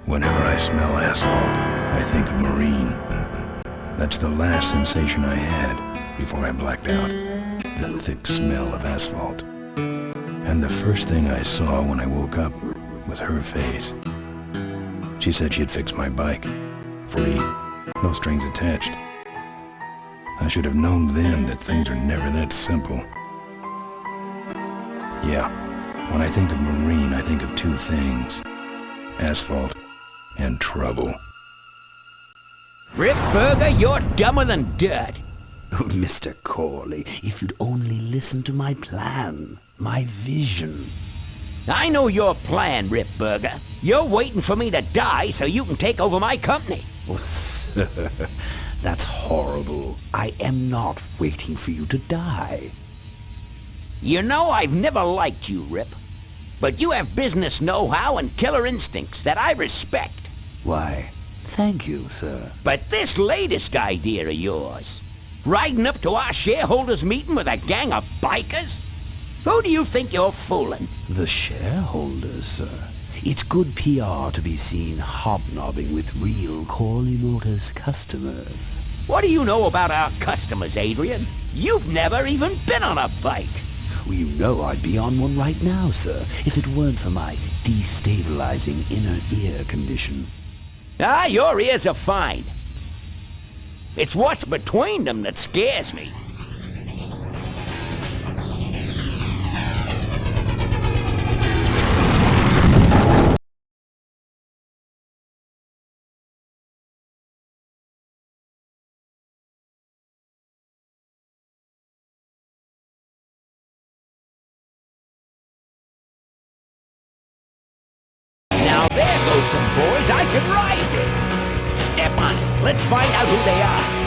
Whenever I smell asphalt, I think of marine. That's the last sensation I had before I blacked out. The thick smell of asphalt. And the first thing I saw when I woke up was her face. She said she'd fix my bike. Free. No strings attached. I should have known then that things are never that simple. Yeah, when I think of marine, I think of two things. Asphalt and trouble. Rip Burger, you're dumber than dirt. Oh, Mr. Corley, if you'd only listen to my plan, my vision. I know your plan, Rip Burger. You're waiting for me to die so you can take over my company. Oh, sir, that's horrible. I am not waiting for you to die. You know I've never liked you, Rip. But you have business know-how and killer instincts that I respect. Why, thank you, sir. But this latest idea of yours, riding up to our shareholders' meeting with a gang of bikers? Who do you think you're fooling? The shareholders, sir. It's good PR to be seen hobnobbing with real Corley Motors customers. What do you know about our customers, Adrian? You've never even been on a bike. Well, you know I'd be on one right now, sir, if it weren't for my destabilizing inner ear condition. Ah, your ears are fine. It's what's between them that scares me. Now there goes some boys I can ride with. Step on it. Let's find out who they are.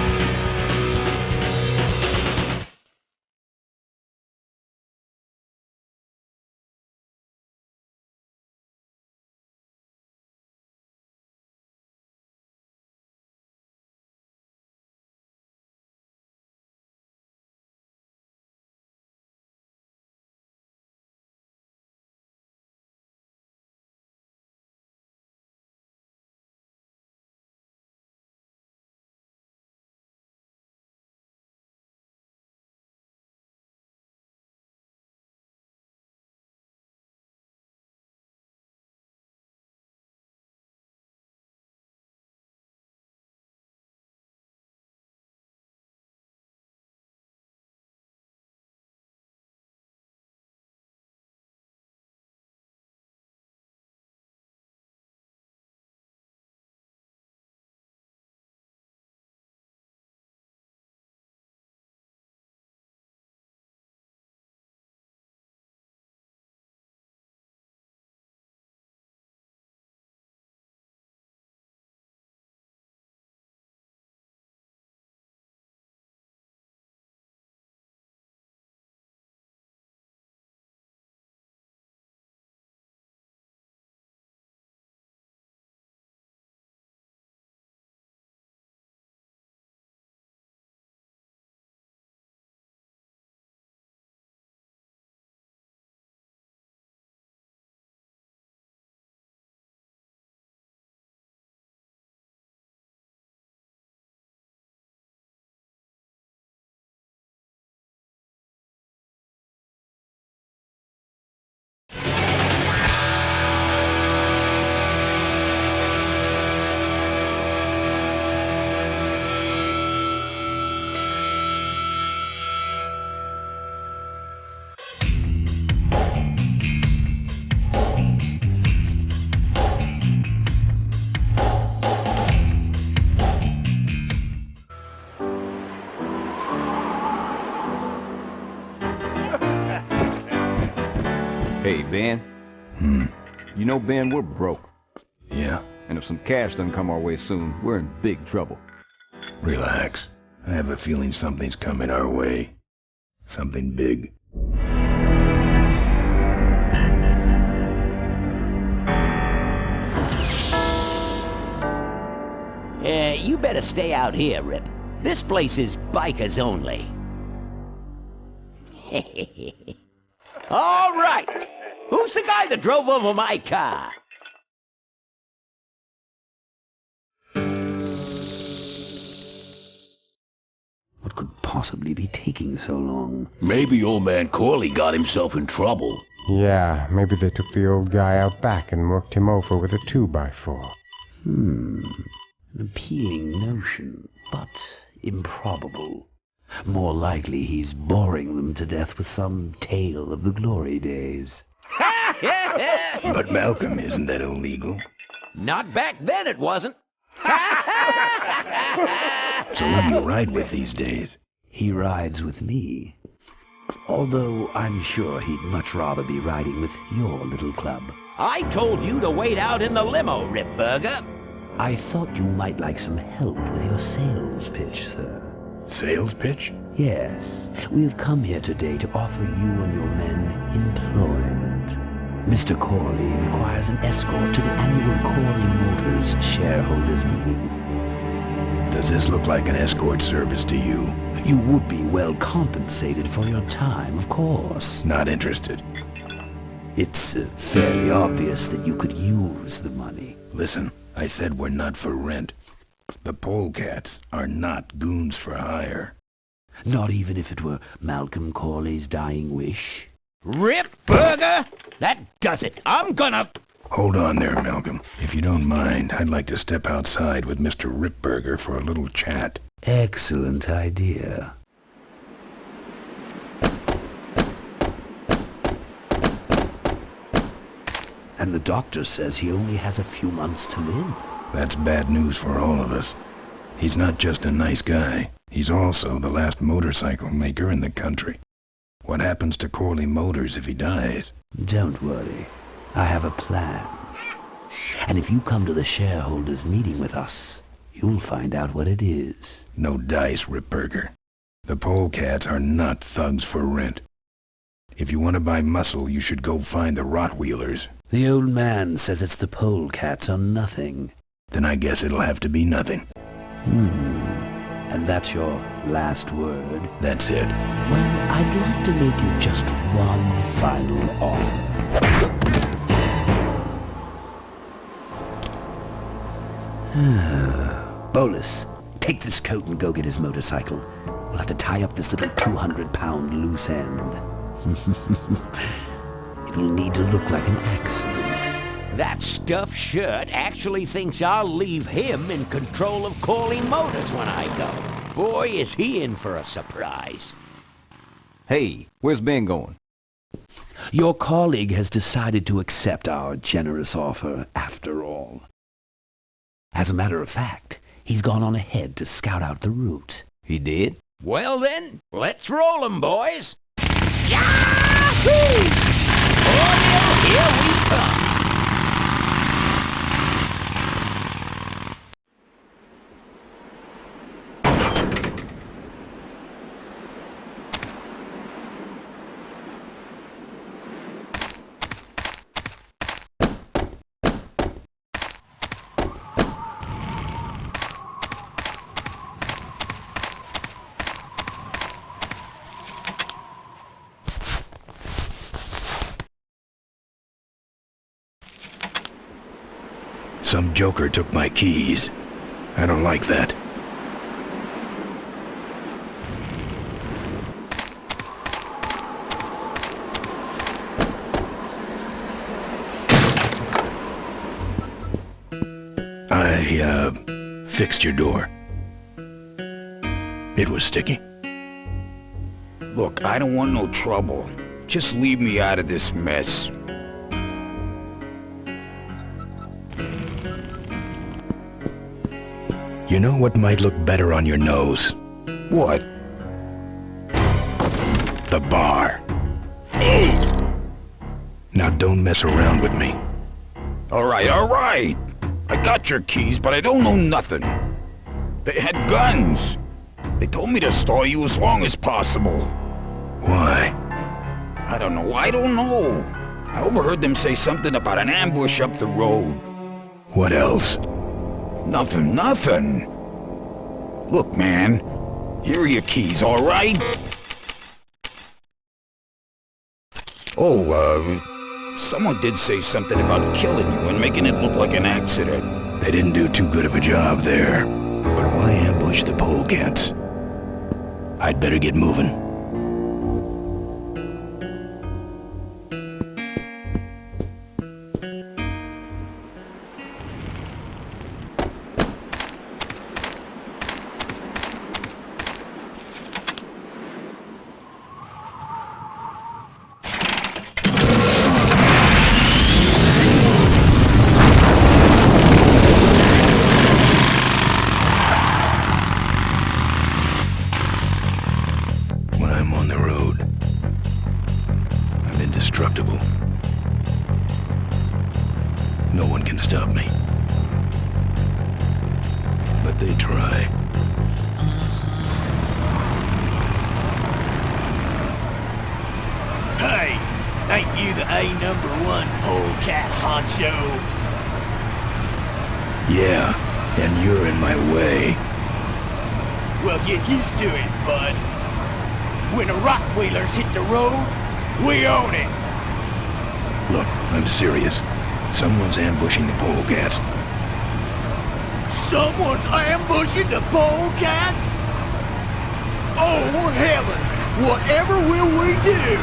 Hey, Ben. You know, Ben, we're broke. Yeah? And if some cash doesn't come our way soon, we're in big trouble. Relax. I have a feeling something's coming our way. Something big. You better stay out here, Rip. This place is bikers only. All right. Who's the guy that drove over my car? could possibly be taking so long? Maybe old man Corley got himself in trouble. Yeah, maybe they took the old guy out back and worked him over with a 2x4. An appealing notion, but improbable. More likely he's boring them to death with some tale of the glory days. But Malcolm, isn't that illegal? Not back then, it wasn't. So who do you ride with these days? He rides with me. Although I'm sure he'd much rather be riding with your little club. I told you to wait out in the limo, Ripburger. I thought you might like some help with your sales pitch, sir. Sales pitch? Yes, we've come here today to offer you and your men employment. Mr. Corley requires an escort to the annual Corley Motors shareholders meeting. Does this look like an escort service to you? You would be well compensated for your time, of course. Not interested. It's fairly obvious that you could use the money. Listen, I said we're not for rent. The polecats are not goons for hire. Not even if it were Malcolm Corley's dying wish? Ripburger! That does it. I'm gonna... Hold on there, Malcolm. If you don't mind, I'd like to step outside with Mr. Ripburger for a little chat. Excellent idea. And the doctor says he only has a few months to live. That's bad news for all of us. He's not just a nice guy. He's also the last motorcycle maker in the country. What happens to Corley Motors if he dies? Don't worry. I have a plan. And if you come to the shareholders' meeting with us, you'll find out what it is. No dice, Ripburger. The polecats are not thugs for rent. If you want to buy muscle, you should go find the Rottweilers. The old man says it's the polecats or nothing. Then I guess it'll have to be nothing. And that's your last word? That's it. Well, I'd like to make you just one final offer. Bolus, take this coat and go get his motorcycle. We'll have to tie up this little 200-pound loose end. It will need to look like an accident. That stuffed shirt actually thinks I'll leave him in control of Corley Motors when I go. Boy, is he in for a surprise. Hey, where's Ben going? Your colleague has decided to accept our generous offer after all. As a matter of fact, he's gone on ahead to scout out the route. He did? Well then, let's roll 'em, boys. Yahoo! Cornell, here we come. Some joker took my keys. I don't like that. I fixed your door. It was sticky. Look, I don't want no trouble. Just leave me out of this mess. You know what might look better on your nose? What? The bar. Now don't mess around with me. All right. I got your keys, but I don't know nothing. They had guns. They told me to stall you as long as possible. Why? I don't know. I overheard them say something about an ambush up the road. What else? Nothing. Look, man. Here are your keys, all right? Someone did say something about killing you and making it look like an accident. They didn't do too good of a job there. But why ambush the polecats? I'd better get moving. Indestructible. No one can stop me. But they try. Hey! Ain't you the A#1 polecat honcho? Yeah, and you're in my way. Well, get used to it, bud. When the rock wheelers hit the road, we own it! Look, I'm serious. Someone's ambushing the polecats. Someone's ambushing the polecats? Oh, heavens! Whatever will we do?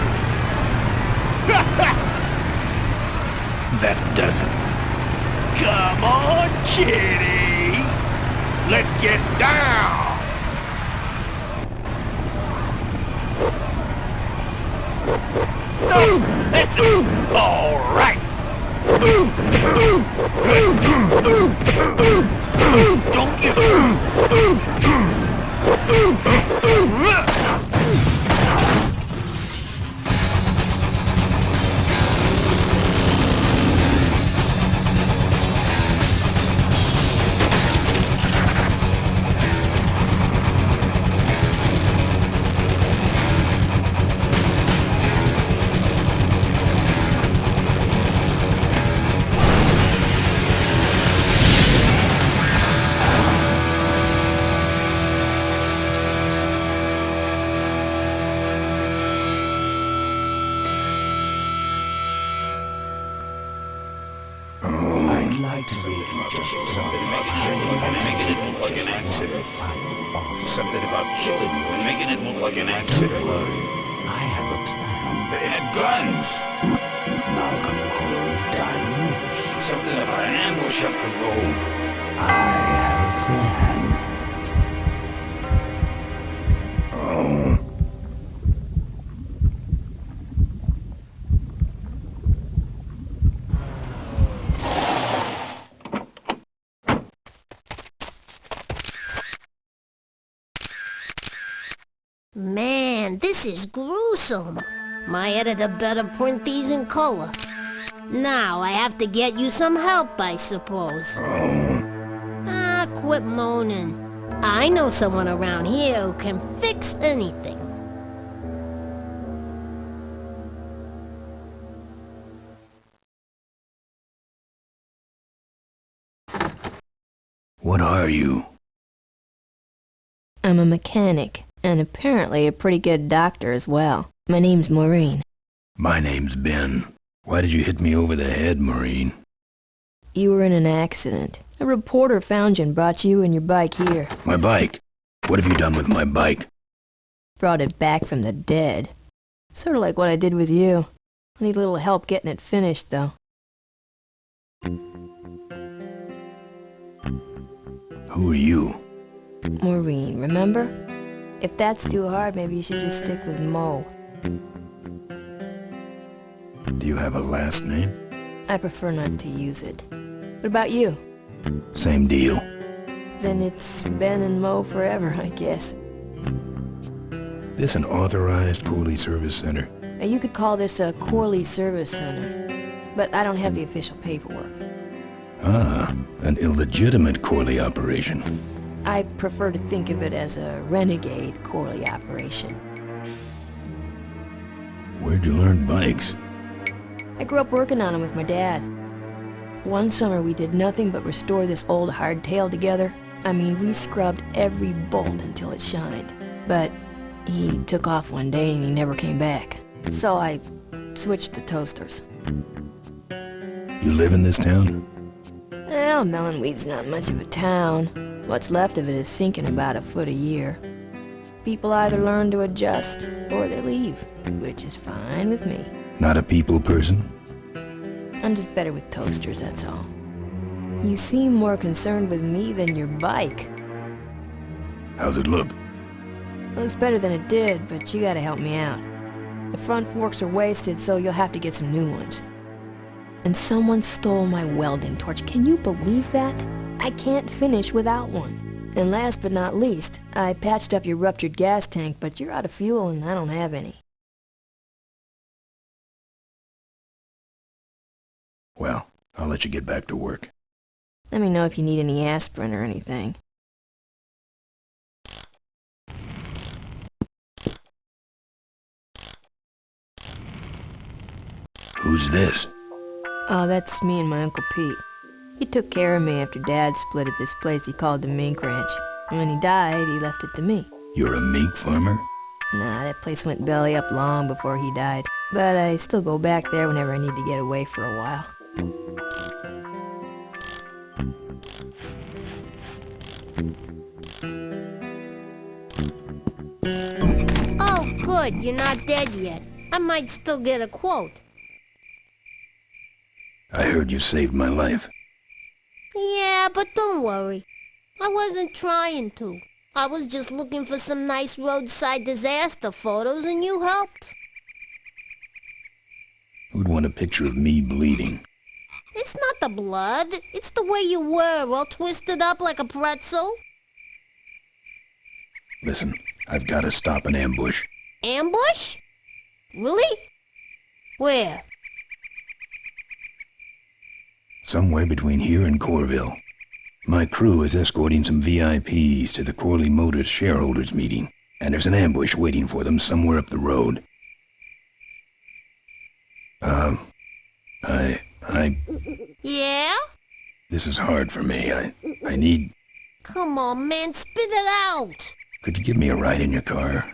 That does it. Come on, kitty! Let's get down! All right. Don't get. Something about killing you and making it look like an accident. I have a plan. They had guns. Malcolm Corey's dying. Something about an ambush up the road. I have a plan. Oh. Man, this is gruesome. My editor better print these in color. Now I have to get you some help, I suppose. Ah, quit moaning. I know someone around here who can fix anything. What are you? I'm a mechanic, and apparently a pretty good doctor as well. My name's Maureen. My name's Ben. Why did you hit me over the head, Maureen? You were in an accident. A reporter found you and brought you and your bike here. My bike? What have you done with my bike? Brought it back from the dead. Sort of like what I did with you. I need a little help getting it finished, though. Who are you? Maureen, remember? If that's too hard, maybe you should just stick with Mo. Do you have a last name? I prefer not to use it. What about you? Same deal. Then it's Ben and Mo forever, I guess. This an authorized Corley Service Center? You could call this a Corley Service Center, but I don't have the official paperwork. Ah, an illegitimate Corley operation. I prefer to think of it as a renegade Corley operation. Where'd you learn bikes? I grew up working on them with my dad. One summer we did nothing but restore this old hardtail together. I mean, we scrubbed every bolt until it shined. But he took off one day and he never came back. So I switched to toasters. You live in this town? Well, Melonweed's not much of a town. What's left of it is sinking about a foot a year. People either learn to adjust, or they leave, which is fine with me. Not a people person? I'm just better with toasters, that's all. You seem more concerned with me than your bike. How's it look? Looks better than it did, but you gotta help me out. The front forks are wasted, so you'll have to get some new ones. And someone stole my welding torch. Can you believe that? I can't finish without one. And last but not least, I patched up your ruptured gas tank, but you're out of fuel and I don't have any. Well, I'll let you get back to work. Let me know if you need any aspirin or anything. Who's this? Oh, that's me and my Uncle Pete. He took care of me after Dad split at this place he called the Mink Ranch. And when he died, he left it to me. You're a mink farmer? Nah, that place went belly up long before he died. But I still go back there whenever I need to get away for a while. Oh, good, you're not dead yet. I might still get a quote. I heard you saved my life. Yeah, but don't worry. I wasn't trying to. I was just looking for some nice roadside disaster photos and you helped. Who'd want a picture of me bleeding? It's not the blood. It's the way you were, all twisted up like a pretzel. Listen, I've got to stop an ambush. Ambush? Really? Where? Somewhere between here and Corville. My crew is escorting some VIPs to the Corley Motors shareholders meeting, and there's an ambush waiting for them somewhere up the road. Yeah? This is hard for me. I need... Come on, man, spit it out. Could you give me a ride in your car?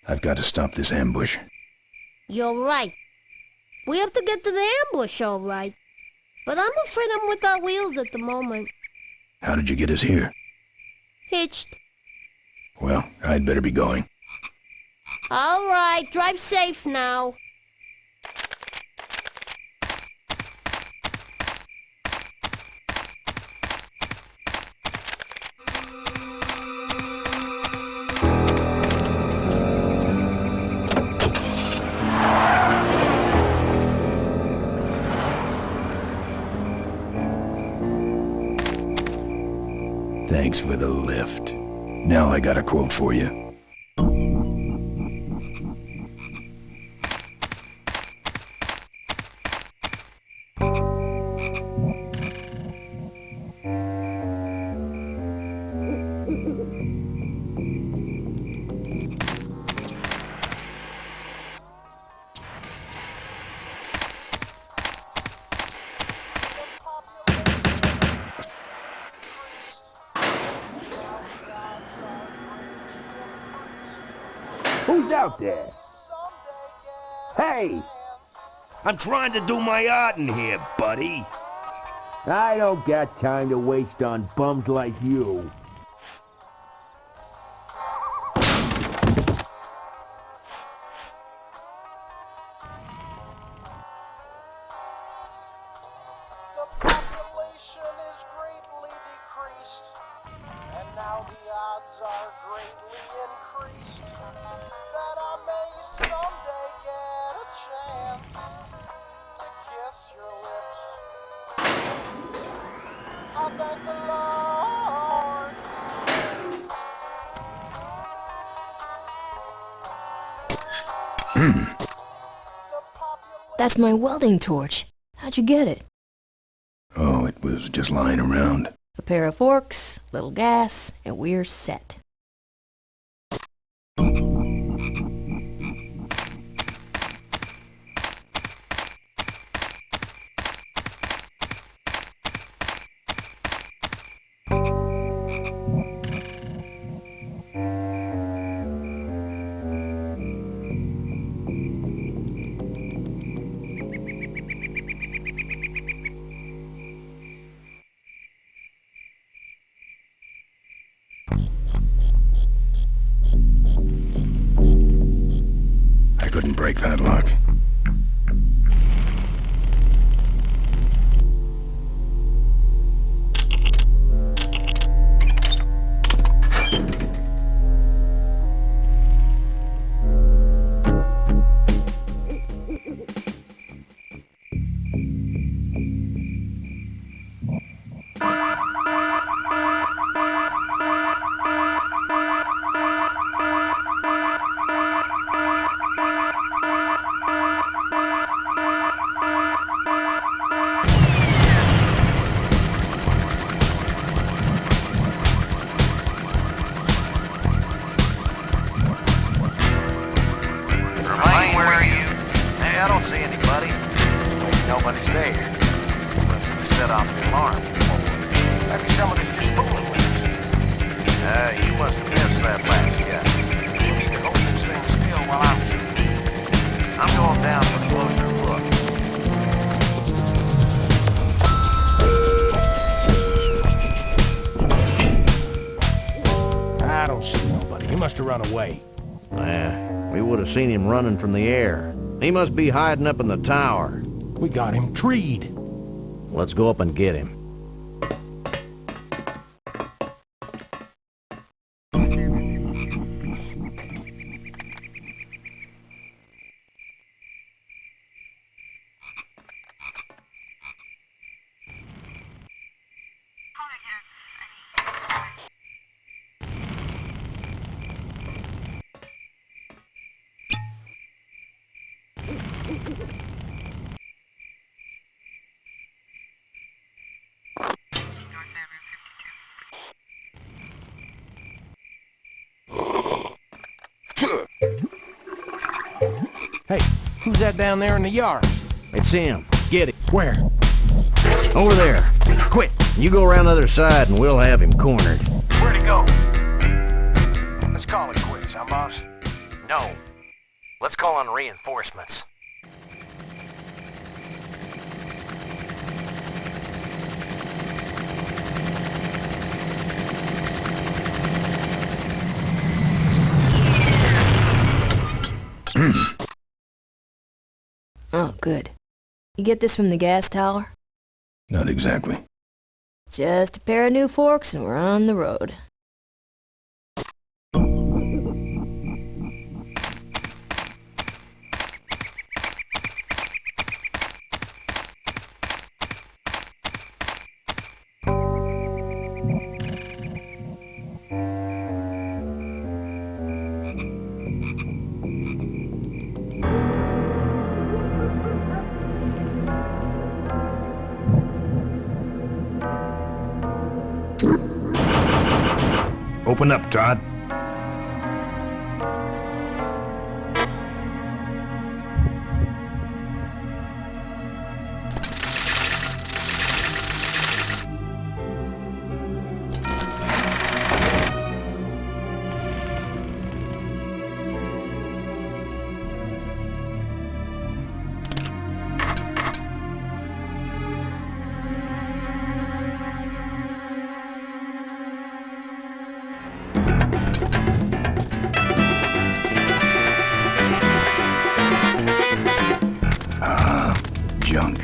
I've got to stop this ambush. You're right. We have to get to the ambush, all right. But I'm afraid I'm without wheels at the moment. How did you get us here? Hitched. Well, I'd better be going. All right, drive safe now. Thanks for the lift. Now I got a quote for you. Who's out there? Hey! I'm trying to do my art in here, buddy. I don't got time to waste on bums like you. The population is greatly decreased, and now the odds are greatly increased that I may someday get a chance to kiss your lips. I thank the Lord. That's my welding torch. How'd you get it? Oh, it was just lying around. A pair of forks, little gas, and we're set. break that lock. I don't see anybody. Maybe nobody's there. But set off the alarm before. Maybe somebody's just fooling with us. You must have missed that last guy. You need to hold this thing still while I'm going down for a closer look. I don't see nobody. He must have run away. We would have seen him running from the air. He must be hiding up in the tower. We got him treed. Let's go up and get him. Hey, who's that down there in the yard? It's him. Get him. Where? Over there. Quick, you go around the other side and we'll have him cornered. Where'd he go? Let's call it quits, huh, boss? No. Let's call on reinforcements. Oh, good. You get this from the gas tower? Not exactly. Just a pair of new forks and we're on the road. Open up, Todd. Junk.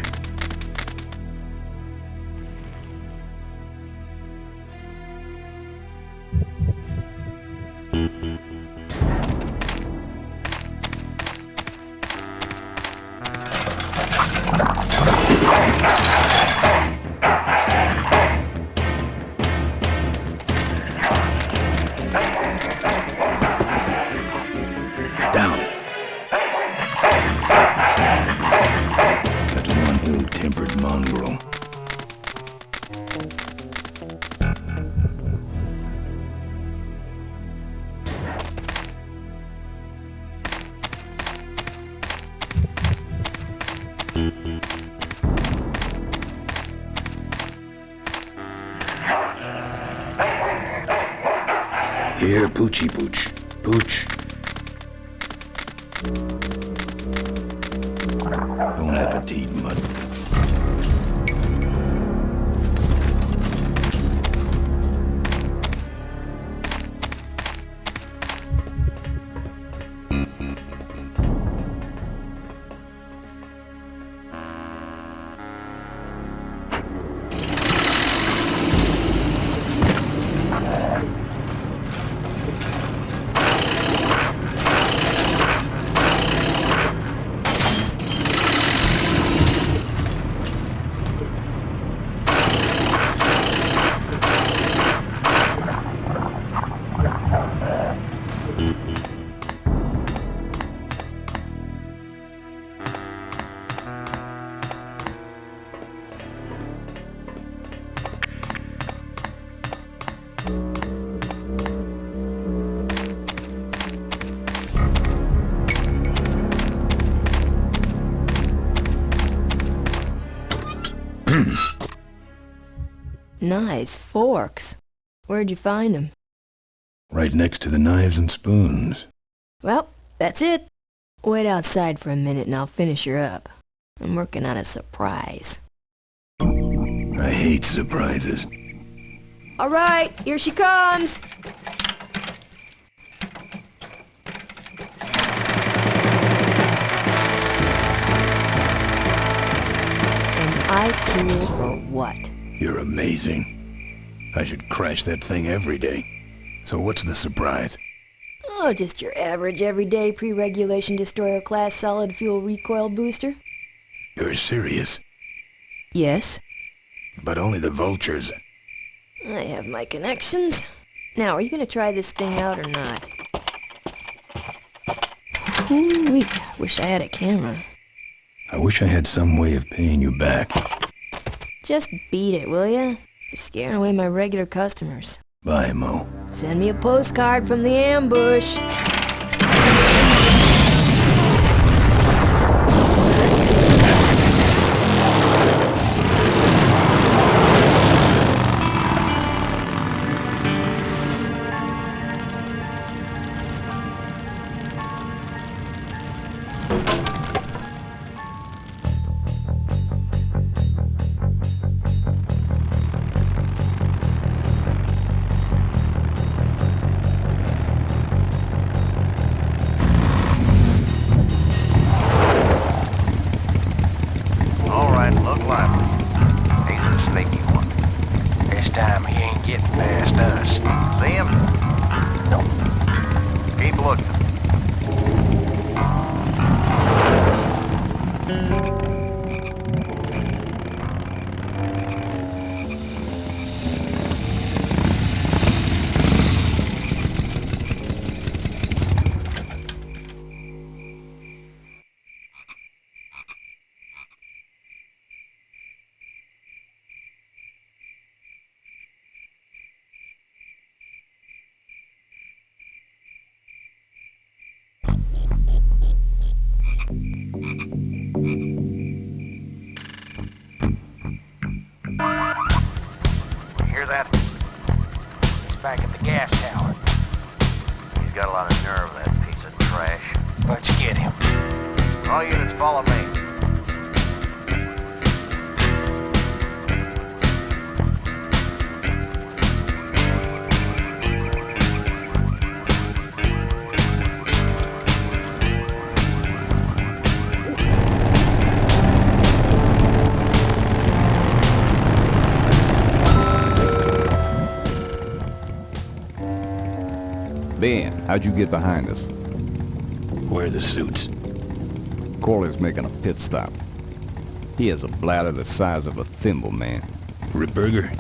Down. That's one ill-tempered mongrel. Here, Poochie Pooch. Pooch. Bon appetit, mud. Nice forks. Where'd you find them? Right next to the knives and spoons. Well, that's it. Wait outside for a minute and I'll finish her up. I'm working on a surprise. I hate surprises. All right, here she comes. Am I cool or what? You're amazing. I should crash that thing every day. So what's the surprise? Oh, just your average everyday pre-regulation destroyer class solid fuel recoil booster. You're serious? Yes. But only the vultures. I have my connections. Now, are you gonna try this thing out or not? Ooh-wee, wish I had a camera. I wish I had some way of paying you back. Just beat it, will ya? You're scaring away my regular customers. Bye, Mo. Send me a postcard from the ambush. Hear that? He's back at the gas tower. He's got a lot of nerve, that piece of trash. Let's get him. All units follow me. Ben, how'd you get behind us? Where are the suits? Corley's making a pit stop. He has a bladder the size of a thimble, man. Ripburger?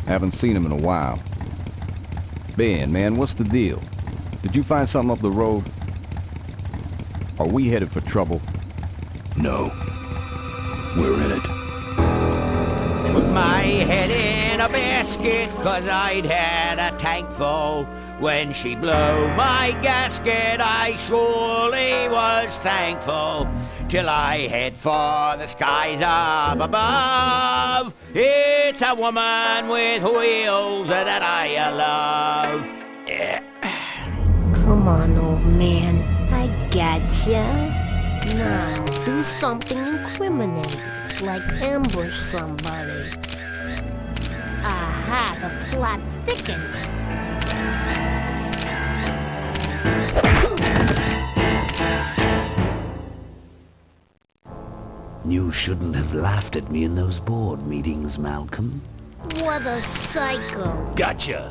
Haven't seen him in a while. Ben, man, what's the deal? Did you find something up the road? Are we headed for trouble? No. We're in it. Put my head in a basket, 'cause I'd had a tank full. When she blew my gasket, I surely was thankful. Till I head for the skies up above. It's a woman with wheels that I love. Yeah. Come on, old man. I gotcha. Now, do something incriminating, like ambush somebody. Aha, the plot thickens. You shouldn't have laughed at me in those board meetings, Malcolm. What a psycho. Gotcha.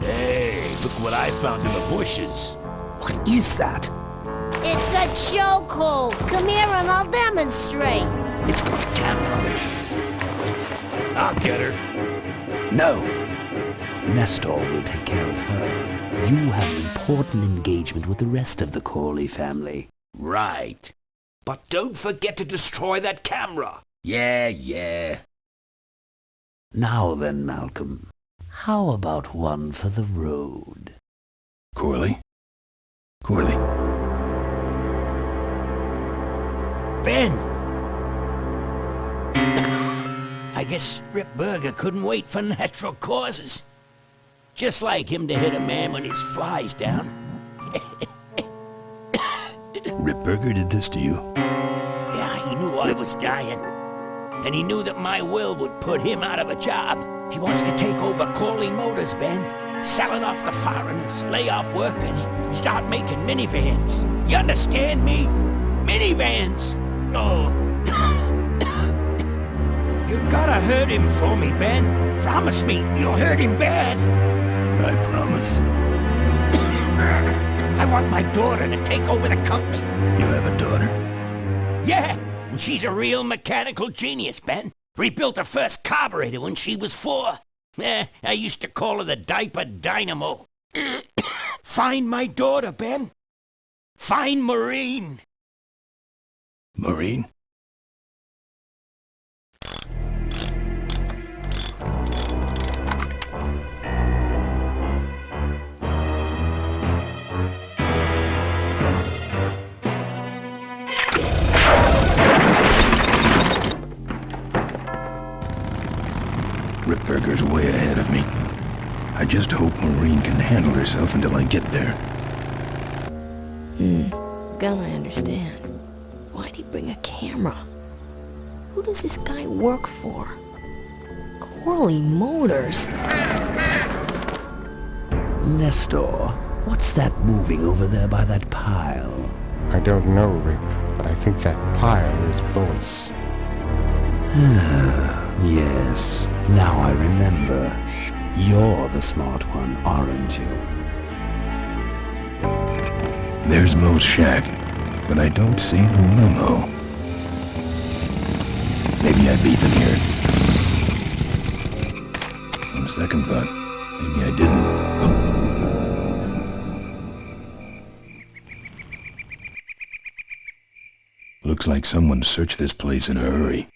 Hey, look what I found in the bushes. What is that? It's a chokehold. Come here and I'll demonstrate. It's got a camera. I'll get her. No. Nestor will take care of her. You have an important engagement with the rest of the Corley family. Right. But don't forget to destroy that camera. Yeah. Now then, Malcolm, how about one for the road? Corley? Ben! I guess Rip Burger couldn't wait for natural causes. Just like him to hit a man when his fly's down. Rip Burger did this to you? Yeah, he knew I was dying. And he knew that my will would put him out of a job. He wants to take over Corley Motors, Ben. Sell it off to foreigners, lay off workers, start making minivans. You understand me? Minivans! Oh. You gotta hurt him for me, Ben. Promise me you'll hurt him bad. I promise. I want my daughter to take over the company. You have a daughter? Yeah, and she's a real mechanical genius, Ben. Rebuilt her first carburetor when she was 4. I used to call her the diaper dynamo. Find my daughter, Ben. Find Maureen. Maureen? Rip Burger's way ahead of me. I just hope Maureen can handle herself until I get there. Gun, I understand. Why'd he bring a camera? Who does this guy work for? Corley Motors? Nestor, what's that moving over there by that pile? I don't know, Rip, but I think that pile is bullets. Yes, now I remember. You're the smart one, aren't you? There's Mo's shack, but I don't see the limo. Maybe I beat them here. On second thought, maybe I didn't. Looks like someone searched this place in a hurry.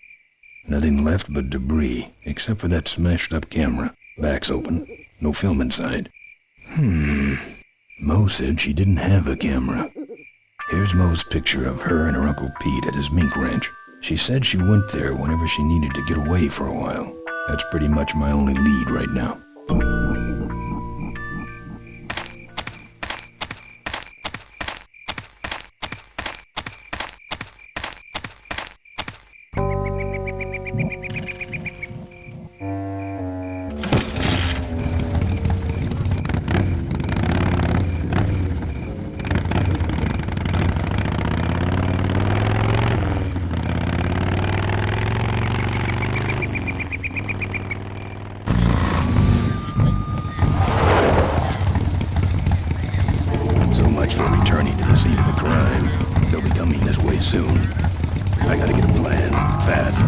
Nothing left but debris, except for that smashed-up camera. Back's open. No film inside. Mo said she didn't have a camera. Here's Mo's picture of her and her Uncle Pete at his mink ranch. She said she went there whenever she needed to get away for a while. That's pretty much my only lead right now. Soon. I gotta get a plan, fast.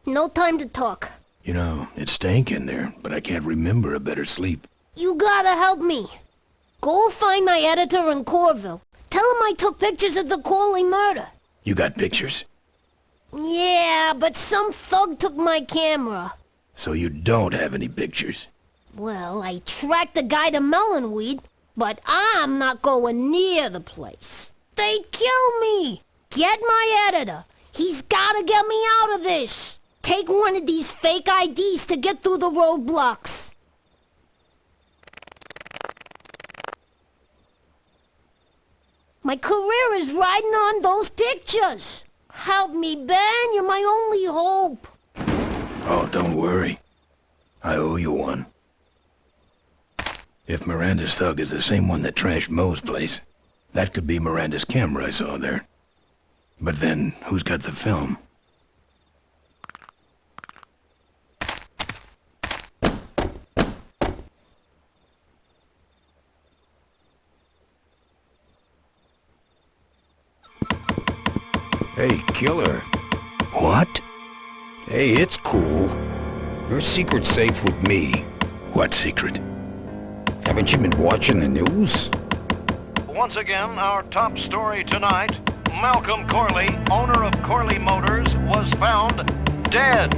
No time to talk. You know, it stank in there, but I can't remember a better sleep. You gotta help me. Go find my editor in Corville. Tell him I took pictures of the Corley murder. You got pictures? Yeah, but some thug took my camera. So you don't have any pictures? Well, I tracked the guy to Melonweed, but I'm not going near the place. They'd kill me. Get my editor. He's gotta get me out of this. Take one of these fake IDs to get through the roadblocks. My career is riding on those pictures. Help me, Ben. You're my only hope. Oh, don't worry. I owe you one. If Miranda's thug is the same one that trashed Mo's place, that could be Miranda's camera I saw there. But then, who's got the film? Hey, killer. What? Hey, it's cool. Your secret's safe with me. What secret? Haven't you been watching the news? Once again, our top story tonight, Malcolm Corley, owner of Corley Motors, was found dead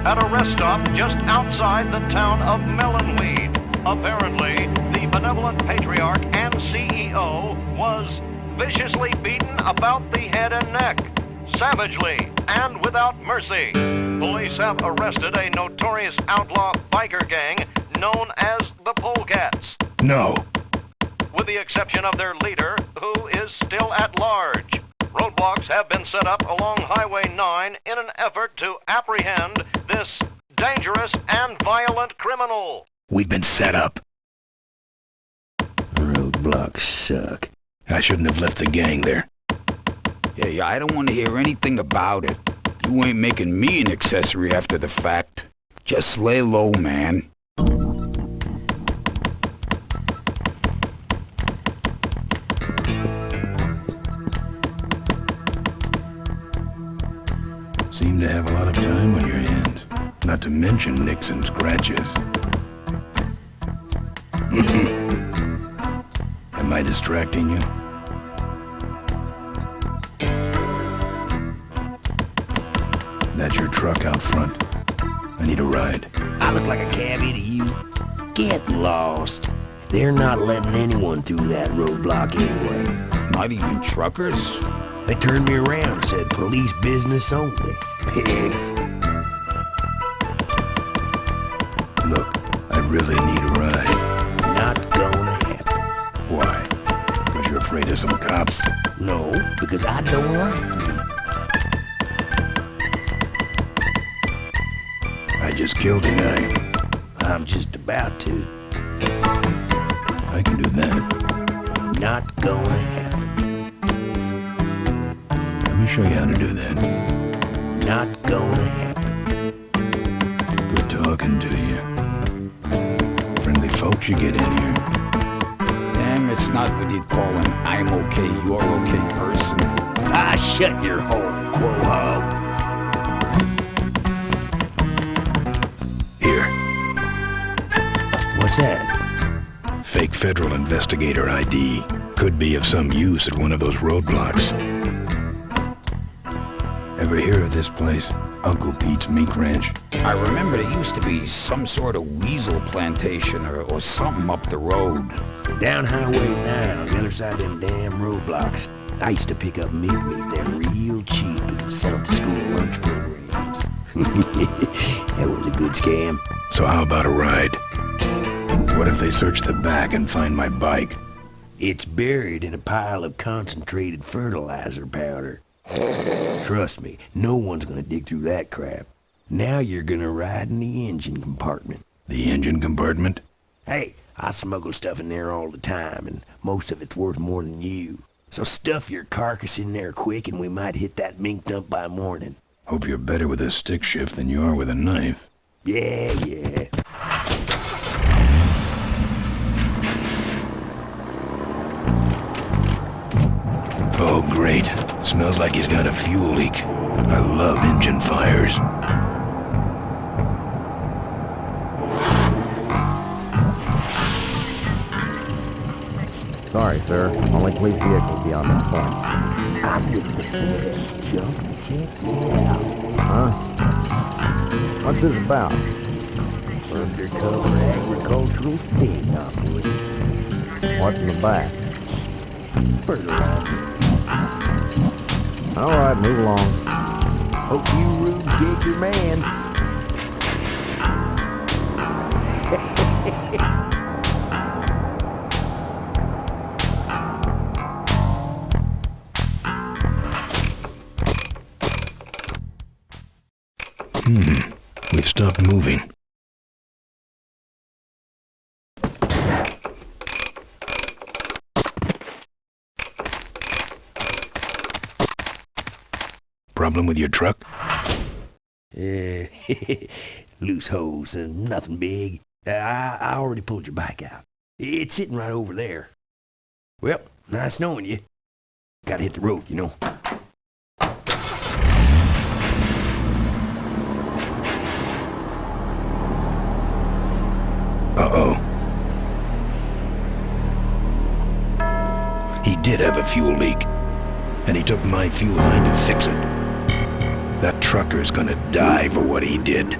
at a rest stop just outside the town of Melonweed. Apparently, the benevolent patriarch and CEO was viciously beaten about the head and neck, savagely and without mercy. Police have arrested a notorious outlaw biker gang known as the Polecats. No. With the exception of their leader, who is still at large. Roadblocks have been set up along Highway 9 in an effort to apprehend this dangerous and violent criminal. We've been set up. Roadblocks suck. I shouldn't have left the gang there. Hey, I don't want to hear anything about it. You ain't making me an accessory after the fact. Just lay low, man. Seem to have a lot of time on your hands. Not to mention nicks and scratches. Am I distracting you? That's your truck out front. I need a ride. I look like a cabbie to you? Get lost. They're not letting anyone through that roadblock anyway. Not even truckers? They turned me around and said police business only. Pigs. Look, I really need a ride. Not gonna happen. Why? Because you're afraid of some cops? No, because I don't like them. I just killed a guy. I'm just about to. I can do that. Not gonna happen. Let me show you how to do that. Not gonna happen. Good talking to you. Friendly folks you get in here. Damn, it's not what you'd call an I'm okay, you're okay person. Ah, shut your hole, Quo-Ho. Here. What's that? Fake federal investigator ID. Could be of some use at one of those roadblocks. Ever hear of this place? Uncle Pete's Mink Ranch? I remember there used to be some sort of weasel plantation or something up the road. Down Highway 9 on the other side of them damn roadblocks. I used to pick up mink meat there real cheap and sell it to school lunch programs. That was a good scam. So how about a ride? What if they search the back and find my bike? It's buried in a pile of concentrated fertilizer powder. Trust me, no one's gonna dig through that crap. Now you're gonna ride in the engine compartment. The engine compartment? Hey, I smuggle stuff in there all the time, and most of it's worth more than you. So stuff your carcass in there quick, and we might hit that mink dump by morning. Hope you're better with a stick shift than you are with a knife. Yeah. Oh, great. Smells like he's got a fuel leak. I love engine fires. Sorry, sir. Only police vehicles beyond this point. I'm with the best jump. Check it out. Huh? What's this about? Undercover agricultural sting operation. What's in the back? Fertilizer. All right, move along. Hope you rubes get your man. We've stopped moving. Problem with your truck? Loose hose, nothing big. I already pulled your bike out. It's sitting right over there. Well, nice knowing you. Gotta hit the road, you know. did have a fuel leak, and he took my fuel line to fix it. That trucker's gonna die for what he did.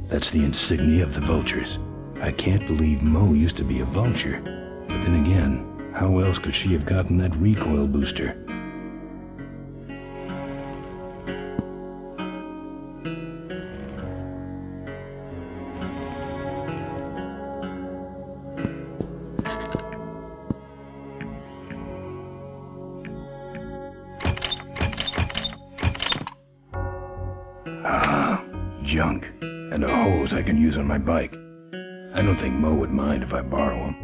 That's the insignia of the vultures. I can't believe Mo used to be a vulture. But then again, how else could she have gotten that recoil booster? Ah, junk. And a hose I can use on my bike. I don't think Mo would mind if I borrow him.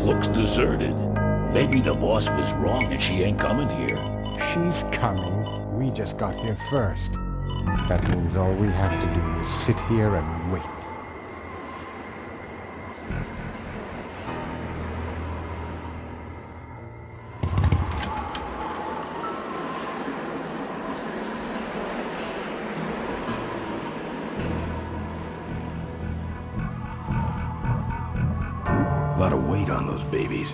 Looks deserted. Maybe the boss was wrong and she ain't coming here. She's coming. We just got here first. That means all we have to do is sit here and wait. A lot of weight on those babies.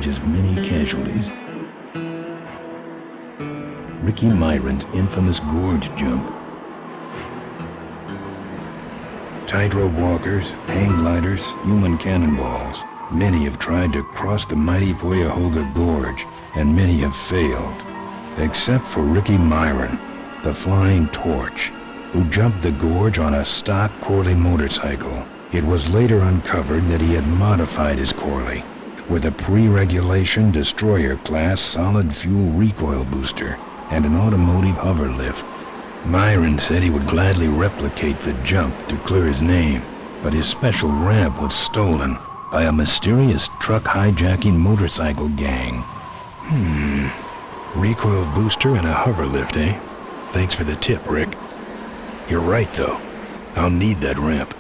just many casualties. Ricky Myron's infamous gorge jump. Tightrope walkers, hang gliders, human cannonballs. Many have tried to cross the mighty Cuyahoga Gorge, and many have failed. Except for Ricky Myron, the Flying Torch, who jumped the gorge on a stock Corley motorcycle. It was later uncovered that he had modified his Corley with a pre-regulation destroyer-class solid fuel recoil booster and an automotive hover lift. Myron said he would gladly replicate the jump to clear his name, but his special ramp was stolen by a mysterious truck hijacking motorcycle gang. Recoil booster and a hover lift, eh? Thanks for the tip, Rick. You're right, though. I'll need that ramp.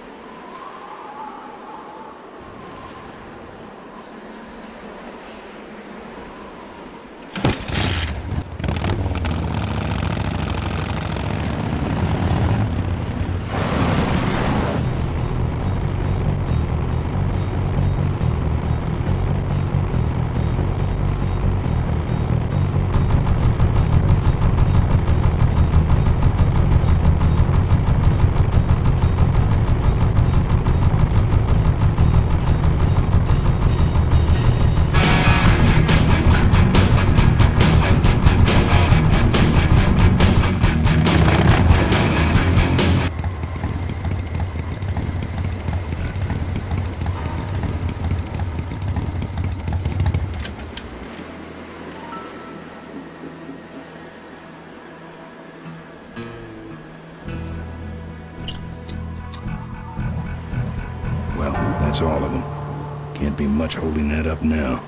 That's all of them. Can't be much holding that up now.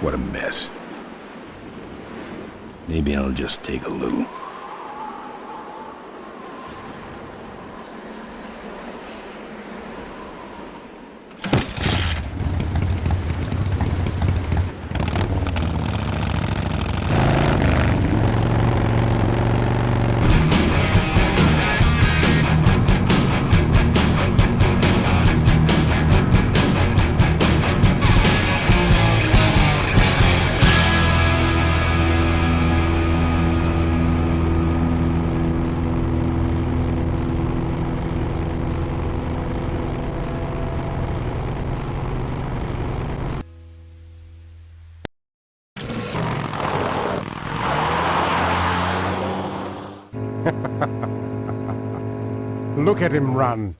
What a mess. Maybe I'll just take a little. Look at him run.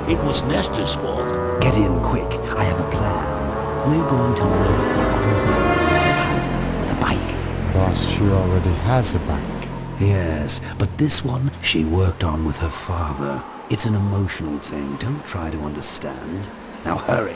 It was Nestor's fault. Get in quick. I have a plan. We're going to load the corner with a bike. Boss, she already has a bike. Yes, but this one she worked on with her father. It's an emotional thing. Don't try to understand. Now hurry.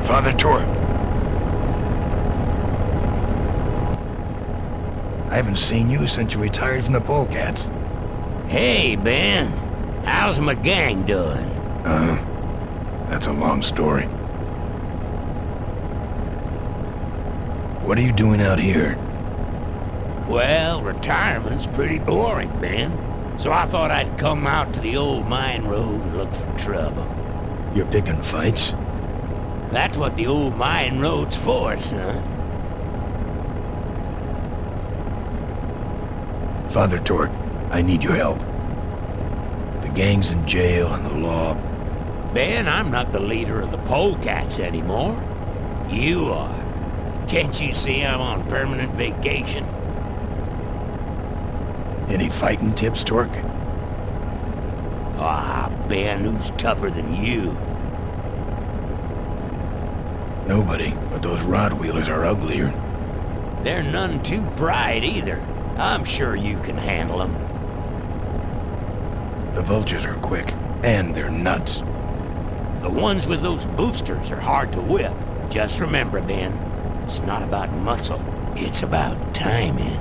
Father Torque. I haven't seen you since you retired from the Polecats. Hey, Ben. How's my gang doing? That's a long story. What are you doing out here? Well, retirement's pretty boring, Ben. So I thought I'd come out to the old mine road and look for trouble. You're picking fights? That's what the old mine road's for, son. Father Torque, I need your help. The gang's in jail and the law... Ben, I'm not the leader of the Polecats anymore. You are. Can't you see I'm on permanent vacation? Any fighting tips, Torque? Ah, Ben, who's tougher than you? Nobody, but those rod-wheelers are uglier. They're none too bright either. I'm sure you can handle them. The vultures are quick, and they're nuts. The ones with those boosters are hard to whip. Just remember, Ben, it's not about muscle. It's about timing.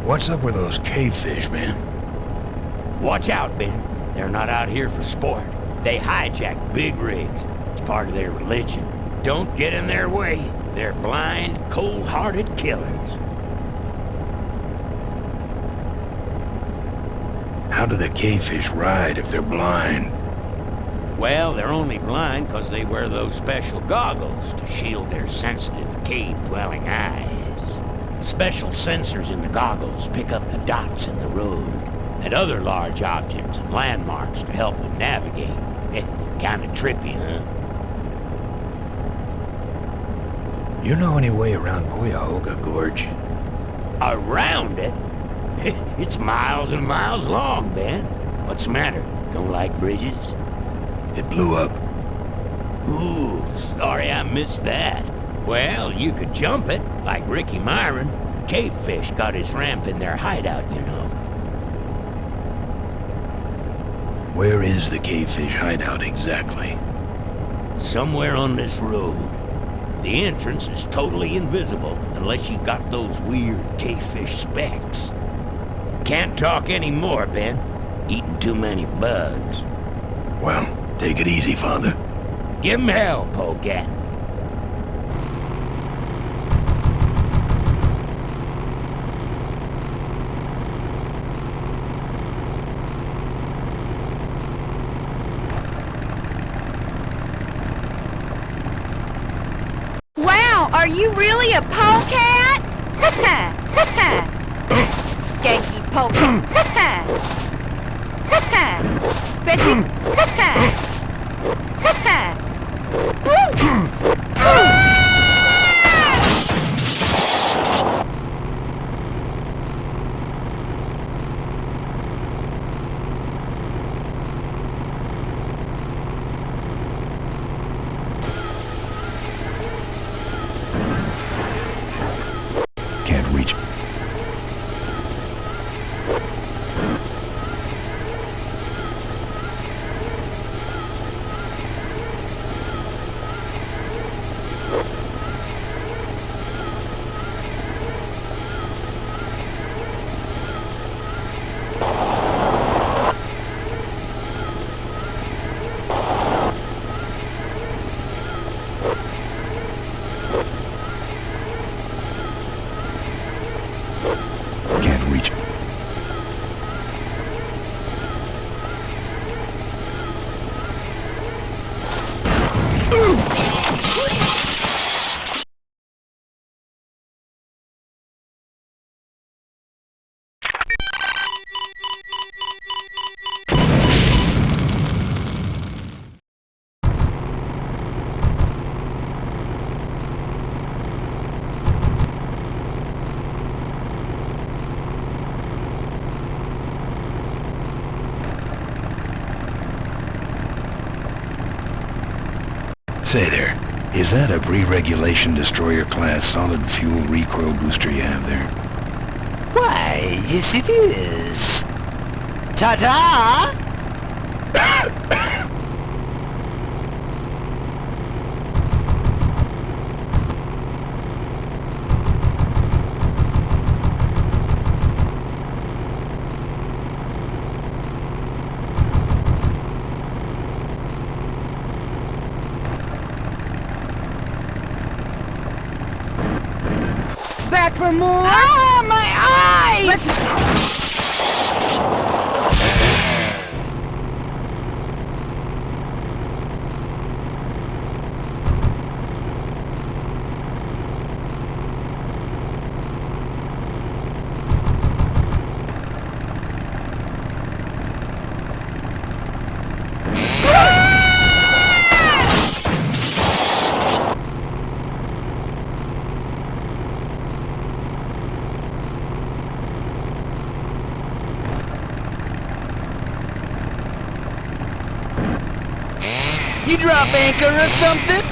What's up with those cavefish, man? Watch out, Ben. They're not out here for sport. They hijack big rigs. It's part of their religion. Don't get in their way. They're blind, cold-hearted killers. How do the cavefish ride if they're blind? Well, they're only blind because they wear those special goggles to shield their sensitive, cave-dwelling eyes. Special sensors in the goggles pick up the dots in the road and other large objects and landmarks to help them navigate. Kinda trippy, huh? You know any way around Cuyahoga Gorge? Around it? It's miles and miles long, Ben. What's the matter? Don't like bridges? It blew up. Ooh, sorry I missed that. Well, you could jump it, like Ricky Myron. Cavefish got his ramp in their hideout, you know. Where is the cavefish hideout exactly? Somewhere on this road. The entrance is totally invisible unless you got those weird cavefish specs. Can't talk anymore, Ben. Eating too many bugs. Well, take it easy, Father. Give 'em hell, Polecat. Wow, are you really a polecat? Ha ha, ha ha. Skanky polecat. Ha ha. Ha ha. Bet you. Ha ha. Ha ha. Can't reach. Can't reach. Say there, is that a pre-regulation destroyer class solid fuel recoil booster you have there? Why, yes it is. Ta-ta! Back for more? Ah, my eye! You drop anchor or something?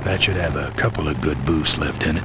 That should have a couple of good boosts left in it.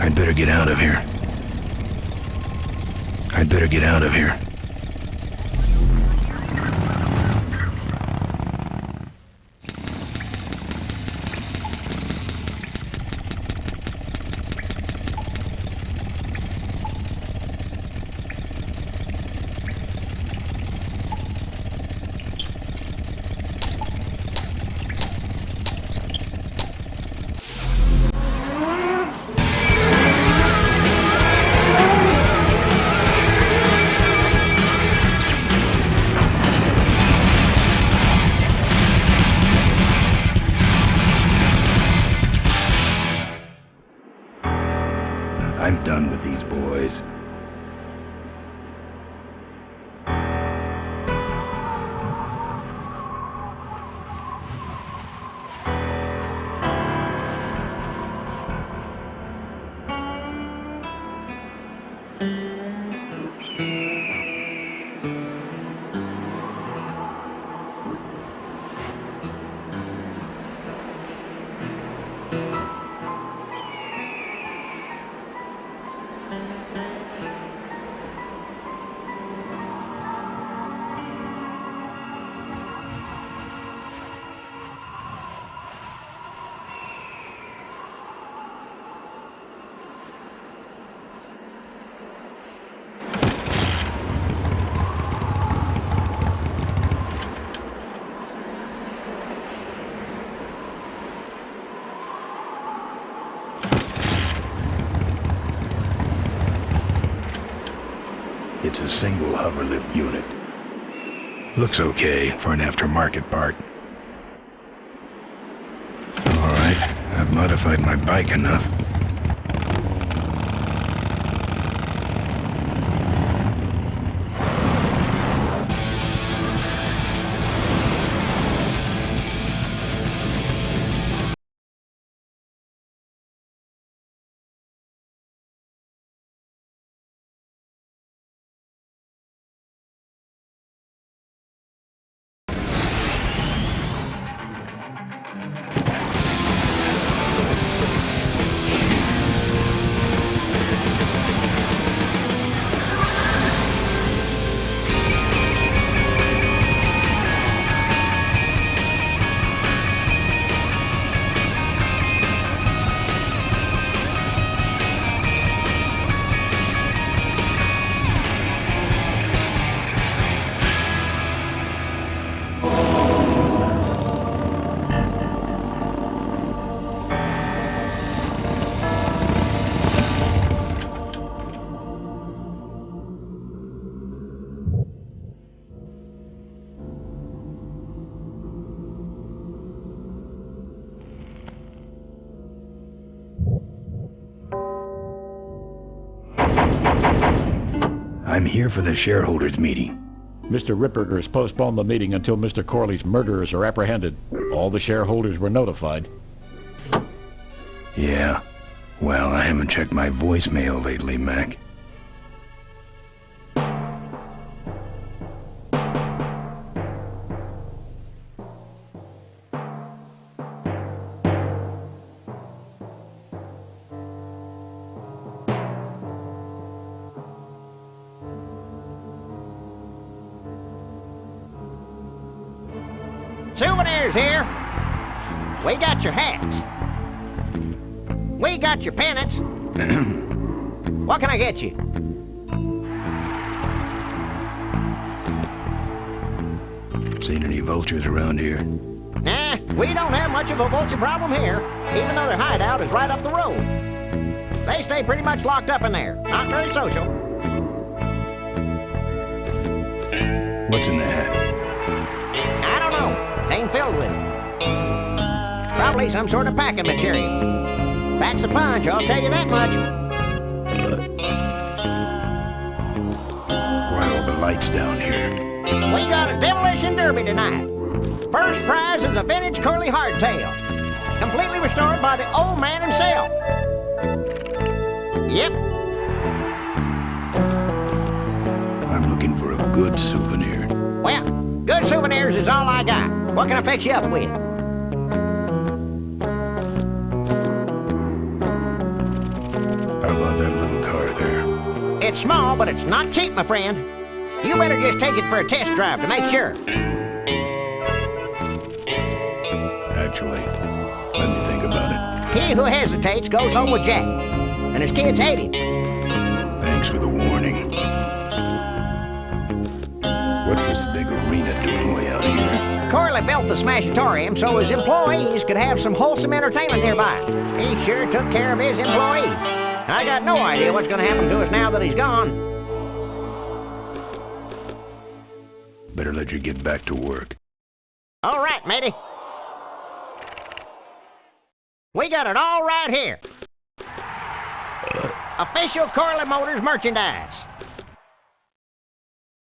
I'd better get out of here. I'd better get out of here. I'm done with these boys. It's a single hoverlift unit. Looks okay for an aftermarket part. Alright, I've modified my bike enough. I'm here for the shareholders meeting. Mr. Ripperger has postponed the meeting until Mr. Corley's murderers are apprehended. All the shareholders were notified. Yeah. Well, I haven't checked my voicemail lately, Mac. Souvenirs here. We got your hats. We got your pennants. What can I get you? Seen any vultures around here? Nah, we don't have much of a vulture problem here, even though their hideout is right up the road. They stay pretty much locked up in there. Not very social. What's in the hat? I don't know. Ain't filled with it. Probably some sort of packing material. Packs a punch, I'll tell you that much. Why all the lights down here? We got a demolition derby tonight. First prize is a vintage curly hardtail. Completely restored by the old man himself. Yep. I'm looking for a good souvenir. Well, good souvenirs is all I got. What can I fix you up with? How about that little car there? It's small, but it's not cheap, my friend. You better just take it for a test drive to make sure. Actually, let me think about it. He who hesitates goes home with Jack, and his kids hate him. Thanks for the warning. What's this big arena doing way out here? Corley built the Smashatorium so his employees could have some wholesome entertainment nearby. He sure took care of his employees. I got no idea what's going to happen to us now that he's gone. Better let you get back to work. All right, matey. We got it all right here. Official Corley Motors merchandise.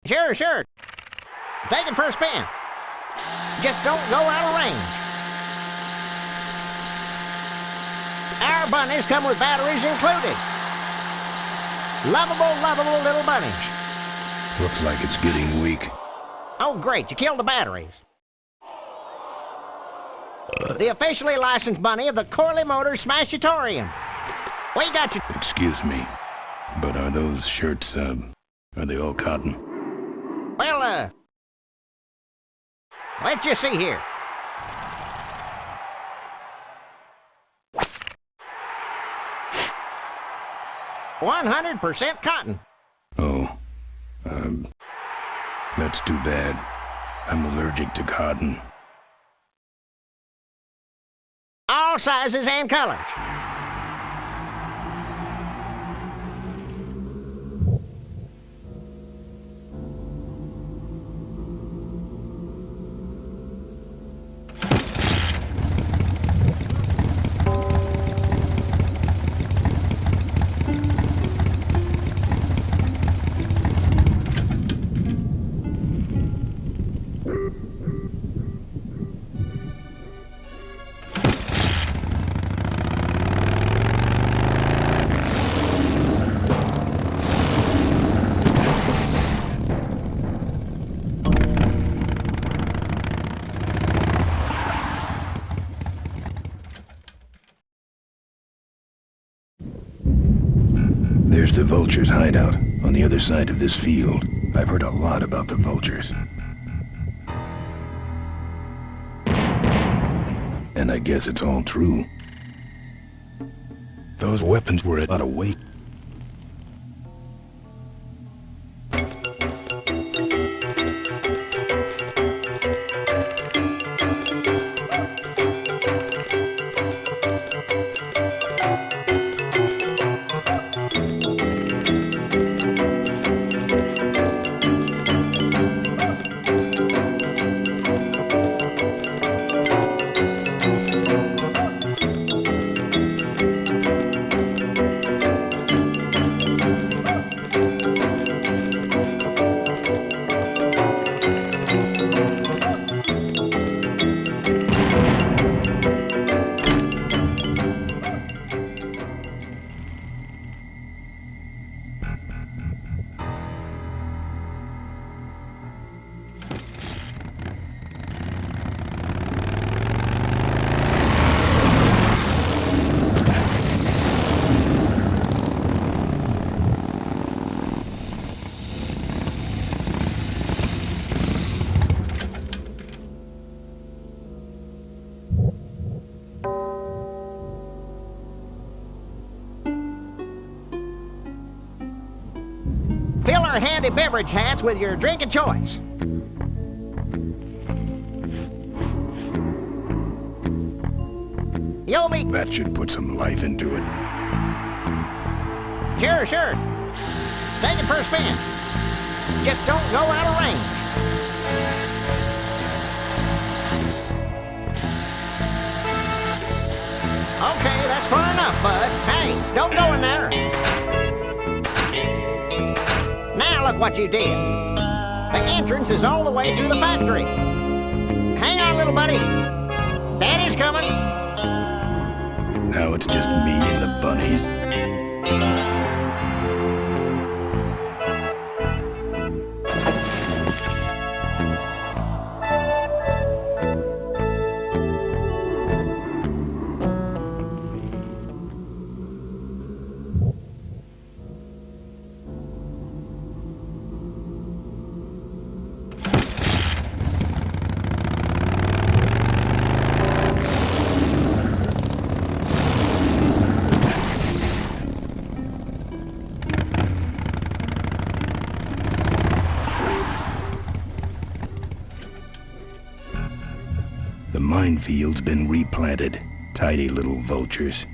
Sure. Take it for a spin. Just don't go out of range. Our bunnies come with batteries included. Lovable little bunnies. Looks like it's getting weak. Oh, great, you killed the batteries. The officially licensed bunny of the Corley Motors Smashatorium. We got you. Excuse me, but are those shirts, are they all cotton? Well, let's just see here. "100% cotton." Oh, that's too bad. I'm allergic to cotton. All sizes and colors. There's the vultures' hideout on the other side of this field. I've heard a lot about the vultures. And I guess it's all true. Those weapons were a lot of weight. Fill our handy beverage hats with your drink of choice. You'll be... That should put some life into it. Sure. Take it for a spin. Just don't go out of range. Okay, that's far enough, bud. Hey, don't go in there. Now look what you did. The entrance is all the way through the factory. Hang on, little buddy. Daddy's coming. Now it's just me and the bunnies. The minefield's been replanted. Tidy little vultures.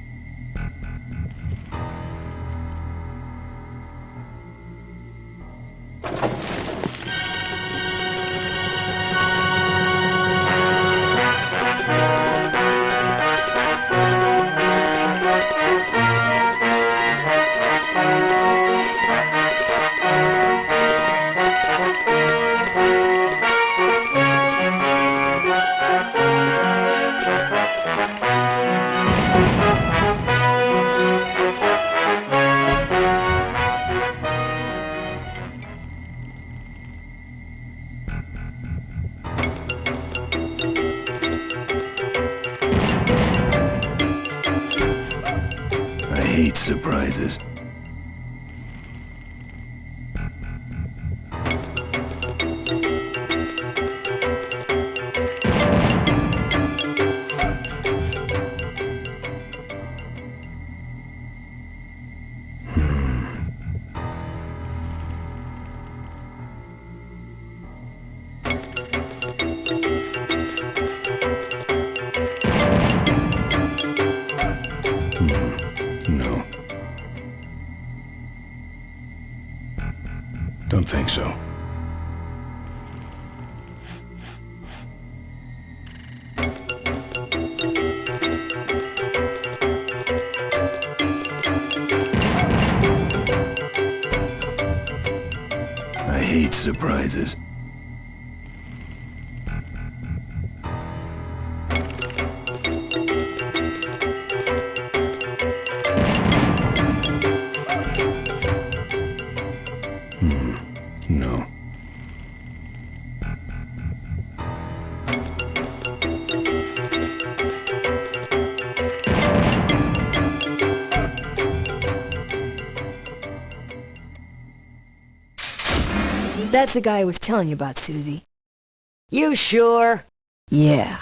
I hate surprises. No. Don't think so. I hate surprises. No. That's the guy I was telling you about, Susie. You sure? Yeah.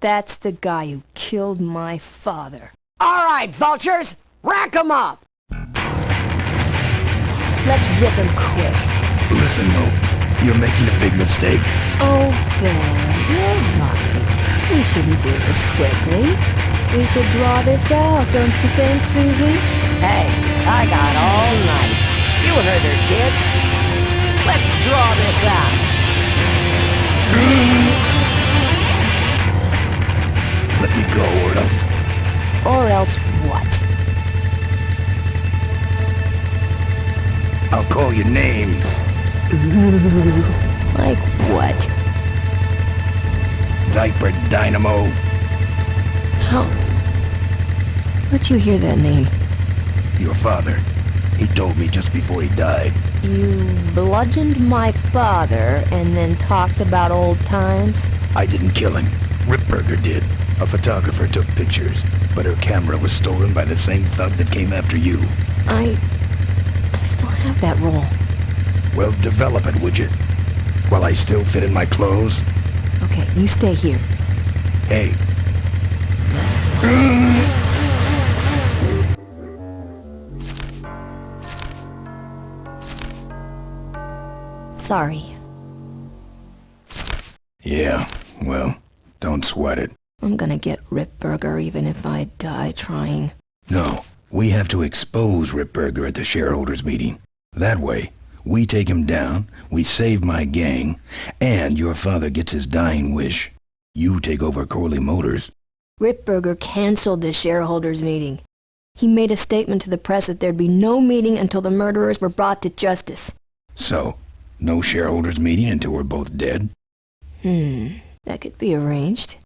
That's the guy who killed my father. All right, vultures, rack 'em up! Let's rip him quick. Listen, Mo, you're making a big mistake. Oh, Ben, you're right. We shouldn't do this quickly. We should draw this out, don't you think, Susie? Hey, I got all night. You heard her, kids. Let's draw this out. Let me go, or else... Or else what? I'll call you names. Ooh, like what? Diaper Dynamo. How? Where'd you hear that name? Your father. He told me just before he died. You bludgeoned my father and then talked about old times? I didn't kill him. Ripburger did. A photographer took pictures, but her camera was stolen by the same thug that came after you. I still have that roll. Well, develop it, would you? While I still fit in my clothes? Okay, you stay here. Hey. Sorry. Yeah, well, don't sweat it. I'm gonna get Ripburger even if I die trying. No, we have to expose Ripburger at the shareholders meeting. That way, we take him down, we save my gang, and your father gets his dying wish. You take over Corley Motors. Ripburger canceled the shareholders meeting. He made a statement to the press that there'd be no meeting until the murderers were brought to justice. So, no shareholders meeting until we're both dead? That could be arranged.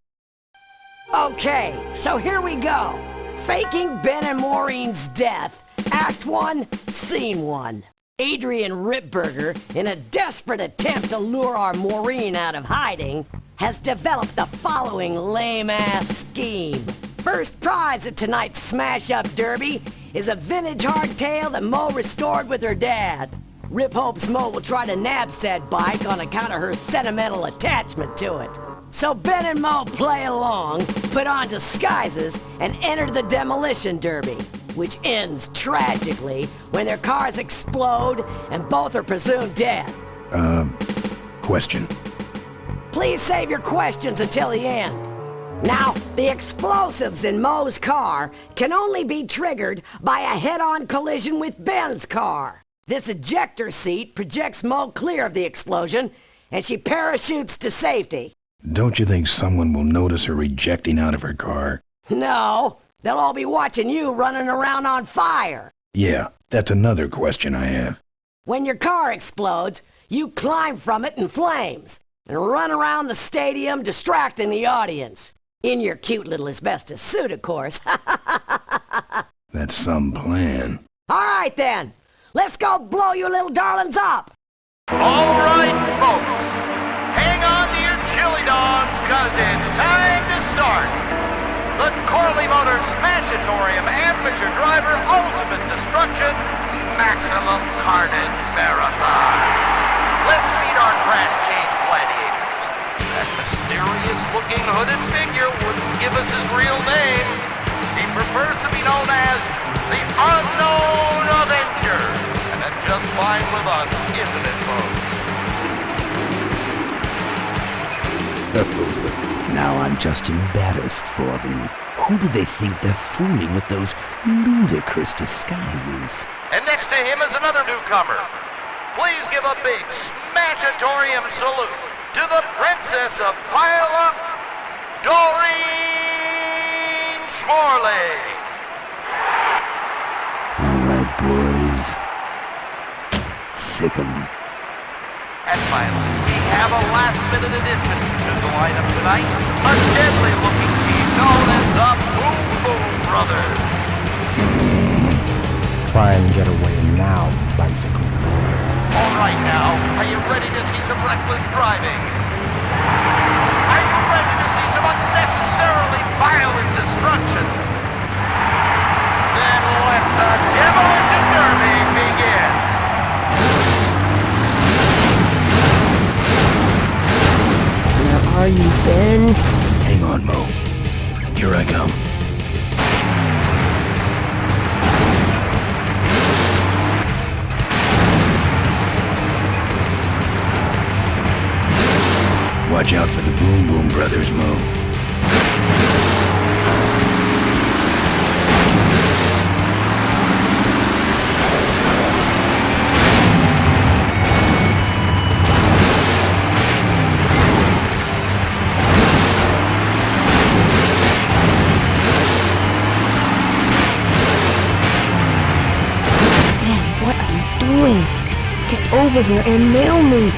Okay, so here we go. Faking Ben and Maureen's death. Act 1, Scene 1. Adrian Ripburger, in a desperate attempt to lure our Maureen out of hiding, has developed the following lame-ass scheme. First prize at tonight's smash-up derby is a vintage hardtail that Mo restored with her dad. Rip hopes Mo will try to nab said bike on account of her sentimental attachment to it. So Ben and Mo play along, put on disguises, and enter the demolition derby, which ends tragically when their cars explode and both are presumed dead. Question. Please save your questions until the end. Now, the explosives in Mo's car can only be triggered by a head-on collision with Ben's car. This ejector seat projects Mo clear of the explosion, and she parachutes to safety. Don't you think someone will notice her ejecting out of her car? No, they'll all be watching you running around on fire. Yeah, that's another question I have. When your car explodes, you climb from it in flames and run around the stadium distracting the audience. In your cute little asbestos suit, of course. That's some plan. All right, then. Let's go blow you little darlings up. All right, folks. Hang on to your chili dogs, 'cause it's time to start. The Corley Motors Smashatorium Amateur Driver Ultimate Destruction Maximum Carnage Marathon. Let's meet our crash cage gladiators. That mysterious-looking hooded figure wouldn't give us his real name. He prefers to be known as the Unknown Avenger. And that's just fine with us, isn't it, folks? Now I'm just embarrassed for them. Who do they think they're fooling with those ludicrous disguises? And next to him is another newcomer. Please give a big Smashatorium salute to the Princess of Pile-Up, Doreen Schmorley. All right, boys. Sick 'em. And finally, we have a last-minute addition to the lineup tonight, a deadly-looking team known as the Boom Boom Brothers. Try and get away now, bicycle. All right now, are you ready to see some reckless driving? Are you ready to see some unnecessarily violent destruction? Then let the Demolition Derby begin. Where are you, Ben? Hang on, Mo. Here I come. Watch out for the Boom Boom Brothers, Mo. Ben, what are you doing? Get over here and nail me.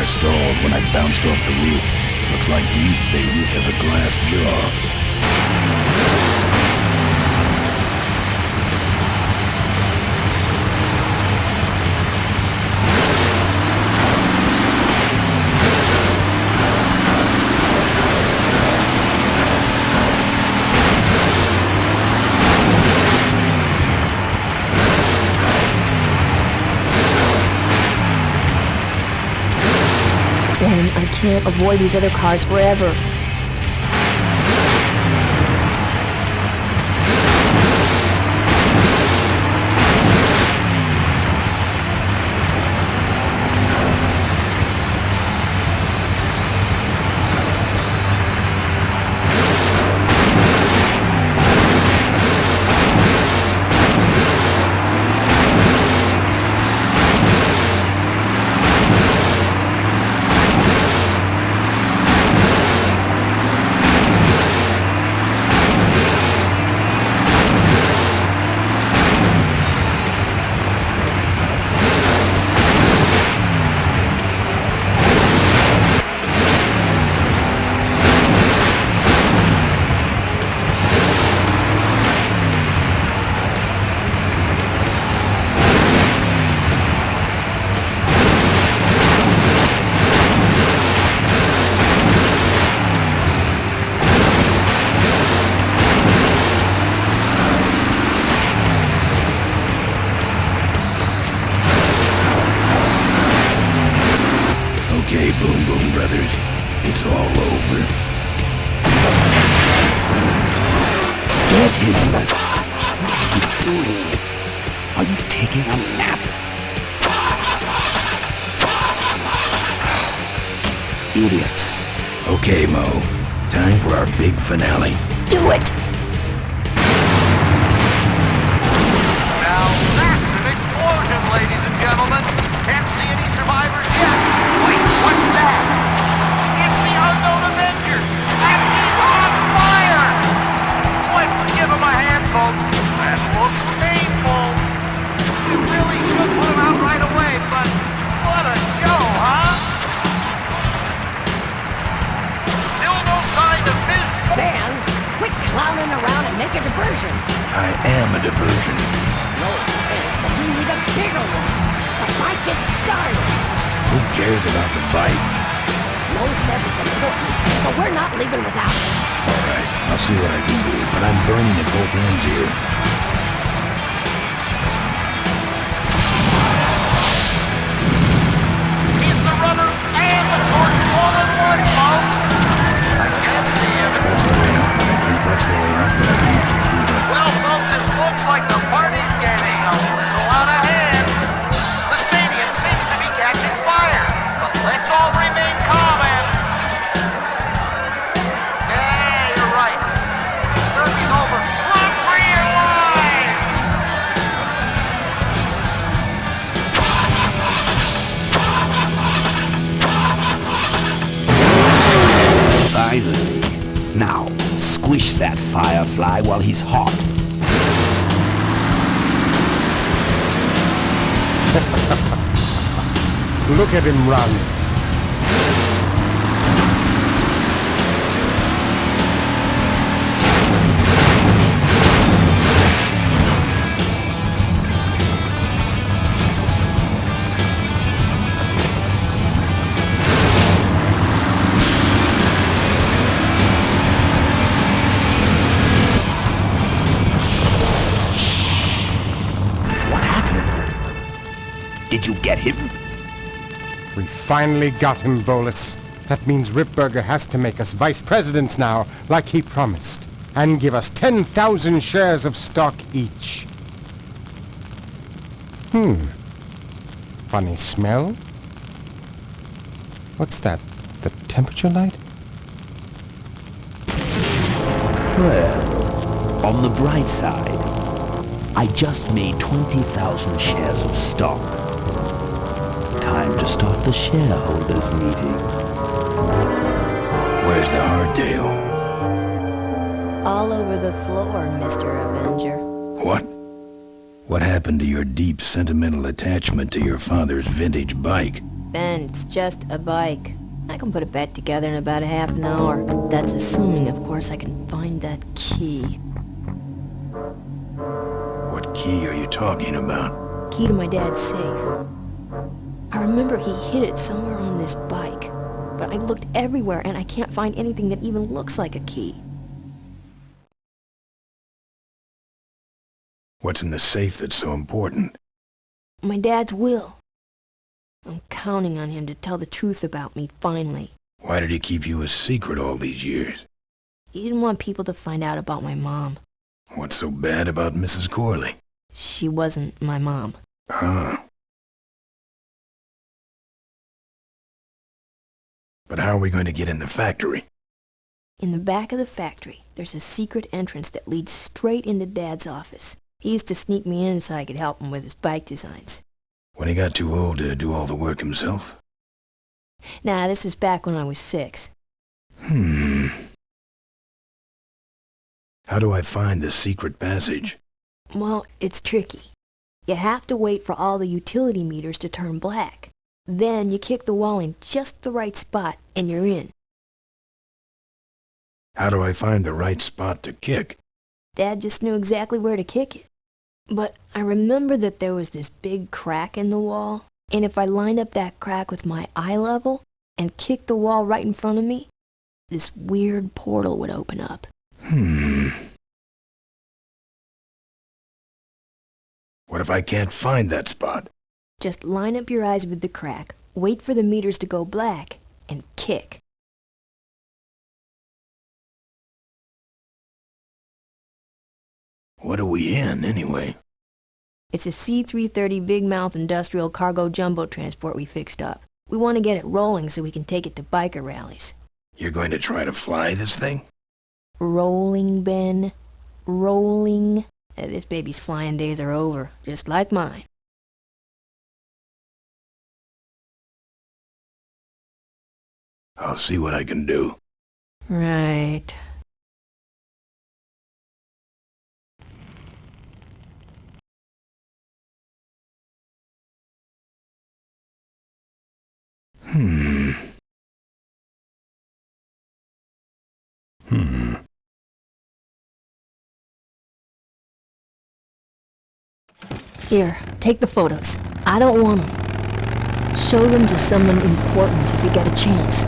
Stalled when I bounced off the roof. Looks like these babies have a glass jaw. Ben, I can't avoid these other cars forever. Okay, Boom Boom Brothers, it's all over. Get him! What are you doing? Are you taking a nap? Idiots. Okay, Mo. Time for our big finale. Do it! Now that's an explosion, ladies and gentlemen. Can't see any survivors yet. Wait, what's that? It's the unknown Avenger, and he's on fire! Let's give him a hand, folks. That looks painful. We really should put him out right away, but what a show, huh? Still no sign of Miss... Man, quit clowning around and make a diversion. I am a diversion. No offense, but we need a bigger one. The bike is guarded. Who cares about the bike? Mo says it's important, so we're not leaving without it. All right, I'll see what I can do, but I'm burning at both ends here. He's the runner and the torch all in one, folks. I can't see him. That's the way out, but I think that's the way out, but I can't do that. Well, folks, it looks like the party's getting a little out of hand. The stadium seems to be catching fire, but let's all remain calm and... Yeah, you're right. The derby's over. Run for your lives! Finally. Now, squish that firefly while he's hot. Look at him run. What happened? Did you get him? We finally got him, Bolus. That means Ripburger has to make us vice presidents now, like he promised, and give us 10,000 shares of stock each. Funny smell? What's that? The temperature light? Well, on the bright side, I just made 20,000 shares of stock. Time to start the shareholders meeting. Where's the hardtail? All over the floor, Mr. Avenger. What? What happened to your deep sentimental attachment to your father's vintage bike? Ben, it's just a bike. I can put it back together in about a half an hour. That's assuming, of course, I can find that key. What key are you talking about? Key to my dad's safe. I remember he hid it somewhere on this bike, but I looked everywhere and I can't find anything that even looks like a key. What's in the safe that's so important? My dad's will. I'm counting on him to tell the truth about me, finally. Why did he keep you a secret all these years? He didn't want people to find out about my mom. What's so bad about Mrs. Corley? She wasn't my mom. Huh. But how are we going to get in the factory? In the back of the factory, there's a secret entrance that leads straight into Dad's office. He used to sneak me in so I could help him with his bike designs. When he got too old to do all the work himself? Nah, this is back when I was 6. How do I find the secret passage? Well, it's tricky. You have to wait for all the utility meters to turn black. Then you kick the wall in just the right spot and you're in. How do I find the right spot to kick? Dad just knew exactly where to kick it. But I remember that there was this big crack in the wall, and if I lined up that crack with my eye level and kicked the wall right in front of me, this weird portal would open up. What if I can't find that spot? Just line up your eyes with the crack, wait for the meters to go black, and kick. What are we in, anyway? It's a C-330 Big Mouth Industrial Cargo Jumbo Transport we fixed up. We want to get it rolling so we can take it to biker rallies. You're going to try to fly this thing? Rolling, Ben. Rolling. This baby's flying days are over, just like mine. I'll see what I can do. Right. Here, take the photos. I don't want them. Show them to someone important if you get a chance.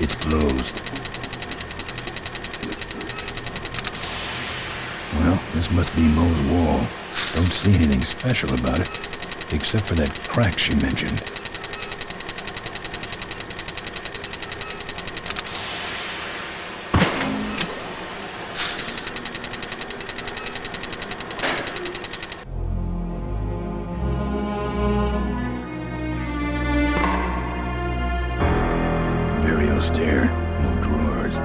It's closed. Well, this must be Mo's wall. Don't see anything special about it, except for that crack she mentioned. Very austere, no drawers.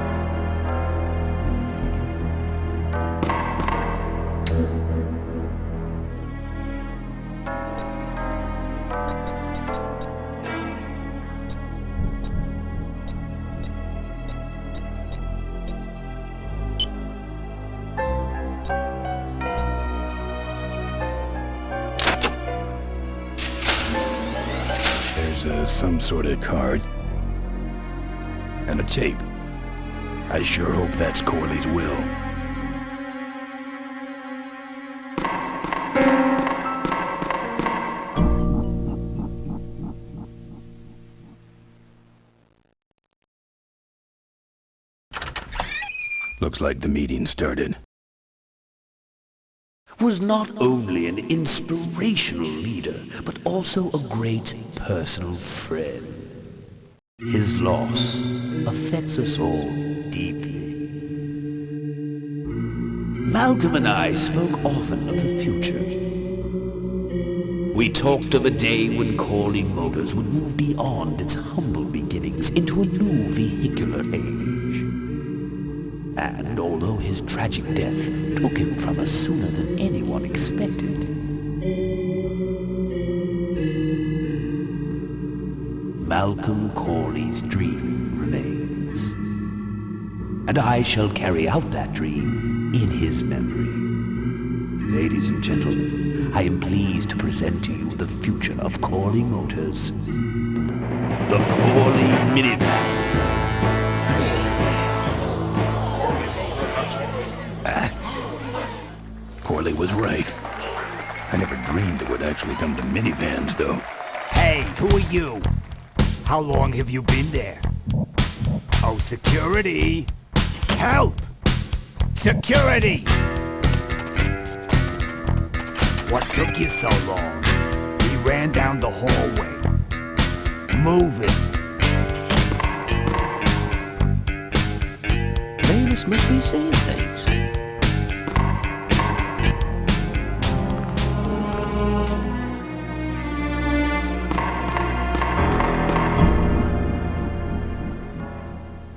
There's some sort of card. And a tape. I sure hope that's Corley's will. Looks like the meeting started. Was not only an inspirational leader, but also a great personal friend. His loss affects us all deeply. Malcolm and I spoke often of the future. We talked of a day when Corley Motors would move beyond its humble beginnings into a new vehicular age. And although his tragic death took him from us sooner than anyone expected, Malcolm Corley's dream remains. And I shall carry out that dream in his memory. Ladies and gentlemen, I am pleased to present to you the future of Corley Motors. The Corley Minivan. Corley was right. I never dreamed it would actually come to minivans, though. Hey, who are you? How long have you been there? Oh, security! Help! Security! What took you so long? We ran down the hallway. Move it! Mavis must be saying things.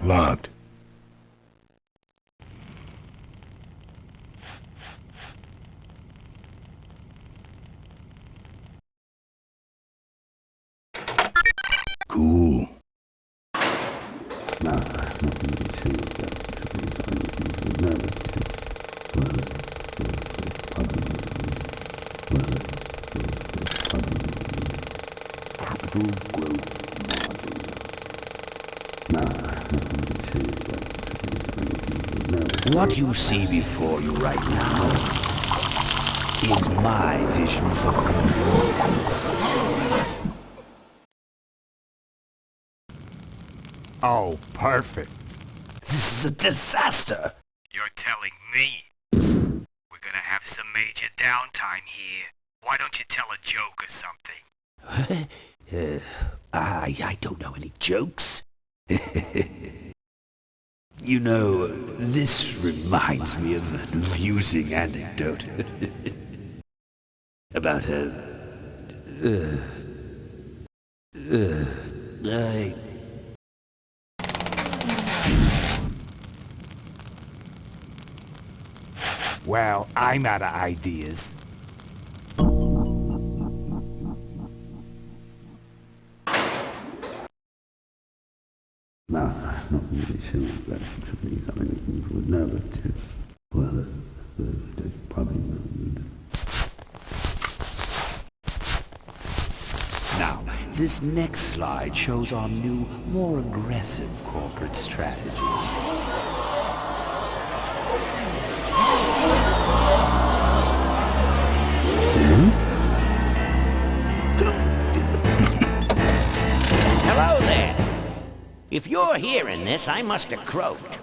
Locked. Cool. What you see before you right now is my vision for Completo. Oh, perfect. This is a disaster. You're telling me we're gonna have some major downtime here. Why don't you tell a joke or something? I don't know any jokes. You know, this reminds me of an amusing anecdote about Well, I'm out of ideas. No, I'm not really sure that means anything would know, but well, that's probably now. This next slide shows our new, more aggressive corporate strategy. Hello there. If you're hearing this, I must have croaked.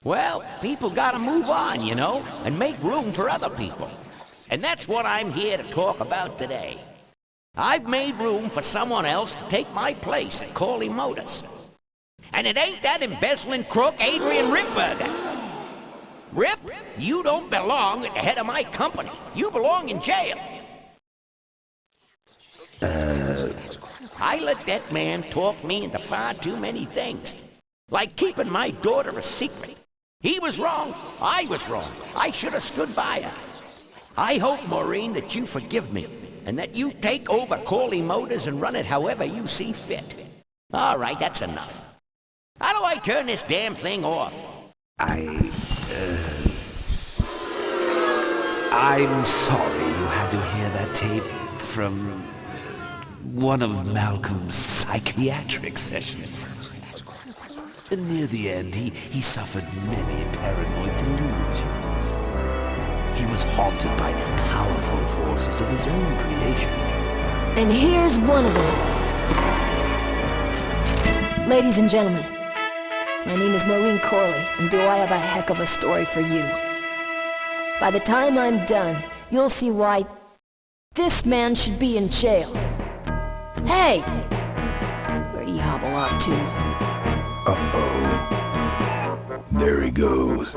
Well, people gotta move on, you know, and make room for other people. And that's what I'm here to talk about today. I've made room for someone else to take my place at Corley Motors. And it ain't that embezzling crook Adrian Ripburger. Rip, you don't belong at the head of my company. You belong in jail. I let that man talk me into far too many things. Like keeping my daughter a secret. He was wrong. I was wrong. I should have stood by her. I hope, Maureen, that you forgive me, and that you take over Corley Motors and run it however you see fit. All right, that's enough. How do I turn this damn thing off? I'm sorry you had to hear that tape from one of Malcolm's psychiatric sessions. Near the end, he suffered many paranoid delusions. He was haunted by powerful forces of his own creation. And here's one of them. Ladies and gentlemen, my name is Maureen Corley, and do I have a heck of a story for you. By the time I'm done, you'll see why this man should be in jail. Hey! Where'd he hobble off to? Uh-oh. There he goes.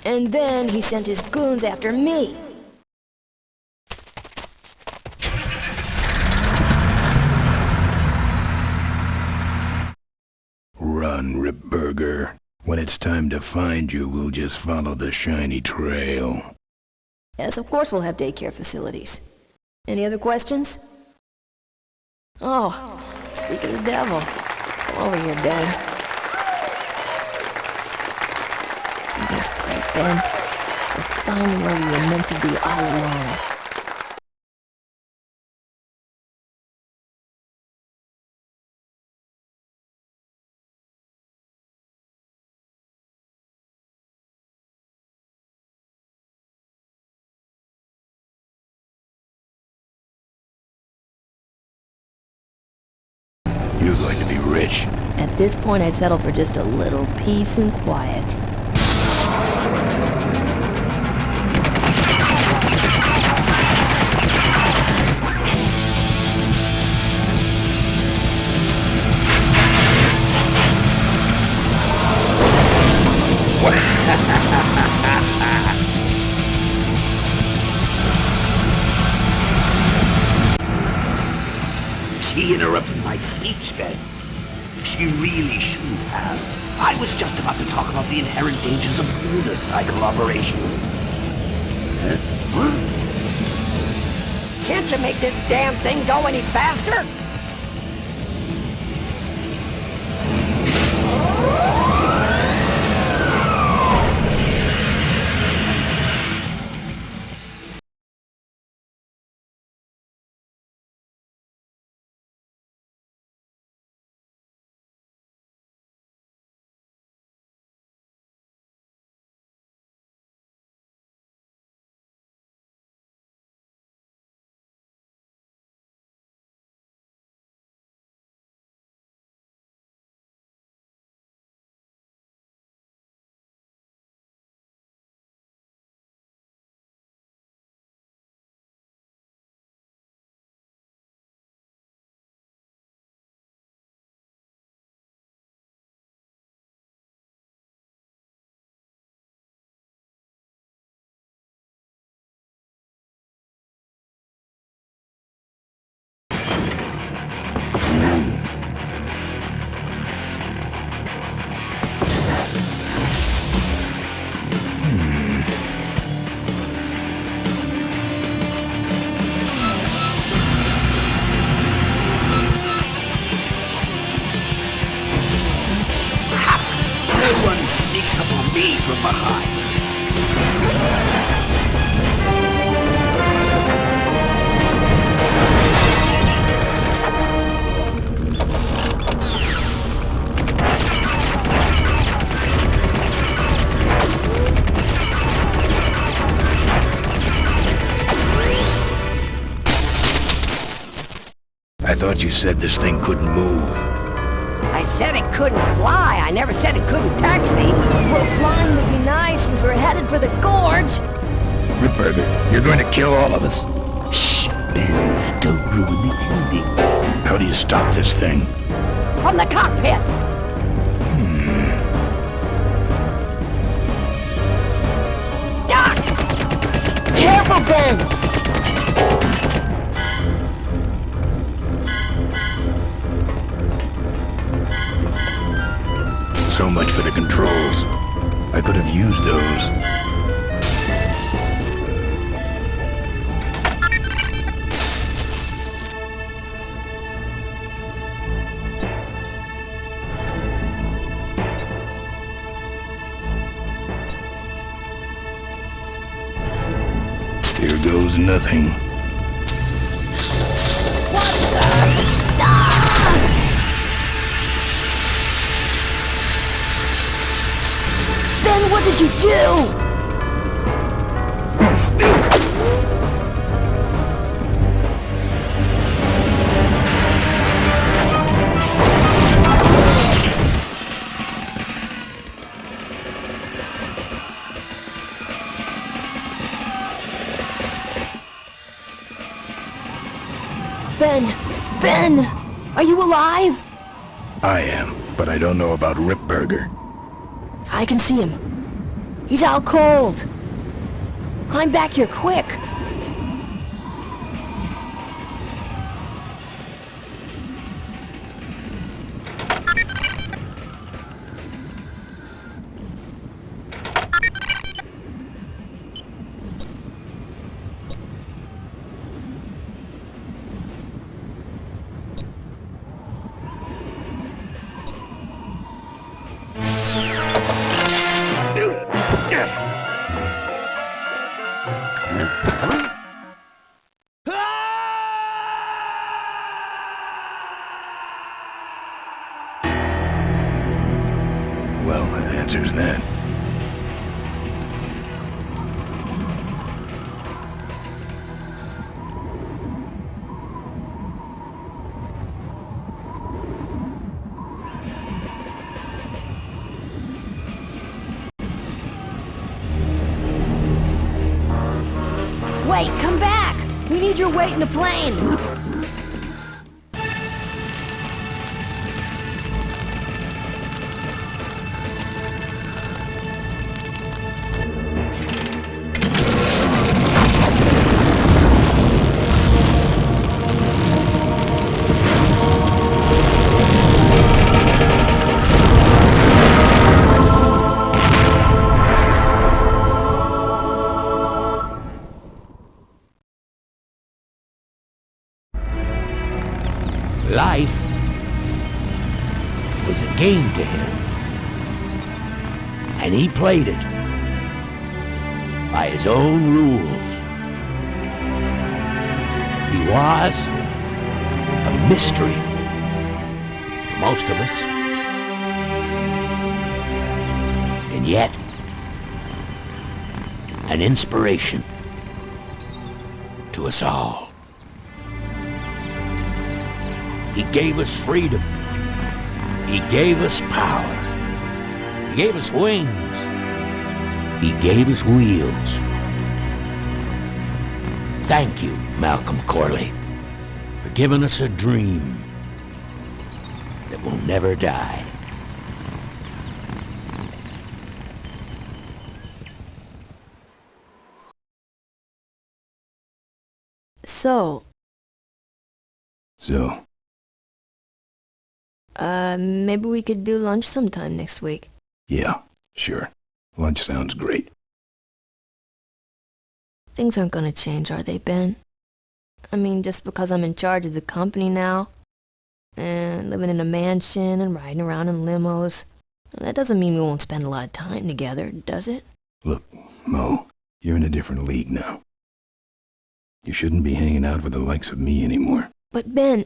And then he sent his goons after me. Run, Ripburger. When it's time to find you, we'll just follow the shiny trail. Yes, of course we'll have daycare facilities. Any other questions? Oh, speak of the devil. Come over here, Ben. Isn't this great, Ben? We're finally where we were meant to be all along. You're going to be rich. At this point, I'd settle for just a little peace and quiet. She interrupted my speech then. She really shouldn't have. I was just about to talk about the inherent dangers of unicycle operation. Huh? Can't you make this damn thing go any faster? behind. I thought you said this thing couldn't move. I said it couldn't fly. I never said it couldn't taxi. Well, flying would be nice since we're headed for the gorge. Ripburger, you're going to kill all of us. Shh, Ben, don't ruin the ending. How do you stop this thing? From the cockpit. Doc! Careful, Ben! So much for the controls. I could have used those. Here goes nothing. What the? Ah! Ben, what did you do? Ben, are you alive? I am, but I don't know about Ripburger. I can see him. He's out cold. Climb back here, quick. Well, that answers that. Wait, come back! We need your weight in the plane! Life was a game to him, and he played it by his own rules. He was a mystery to most of us, and yet an inspiration to us all. He gave us freedom. He gave us power. He gave us wings. He gave us wheels. Thank you, Malcolm Corley, for giving us a dream that will never die. So, maybe we could do lunch sometime next week. Yeah, sure. Lunch sounds great. Things aren't gonna change, are they, Ben? I mean, just because I'm in charge of the company now, and living in a mansion and riding around in limos, That doesn't mean we won't spend a lot of time together, does it? Look, Mo, you're in a different league now. You shouldn't be hanging out with the likes of me anymore. But Ben...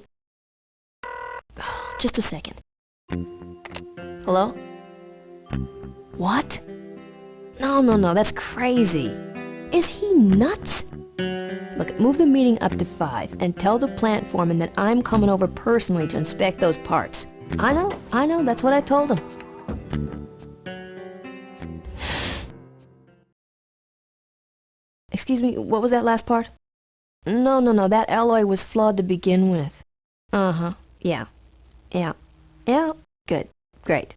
Just a second. Hello? What? No, that's crazy. Is he nuts? Look, move the meeting up to 5 and tell the plant foreman that I'm coming over personally to inspect those parts. I know, that's what I told him. Excuse me, what was that last part? No, that alloy was flawed to begin with. Uh-huh, yeah, good, great.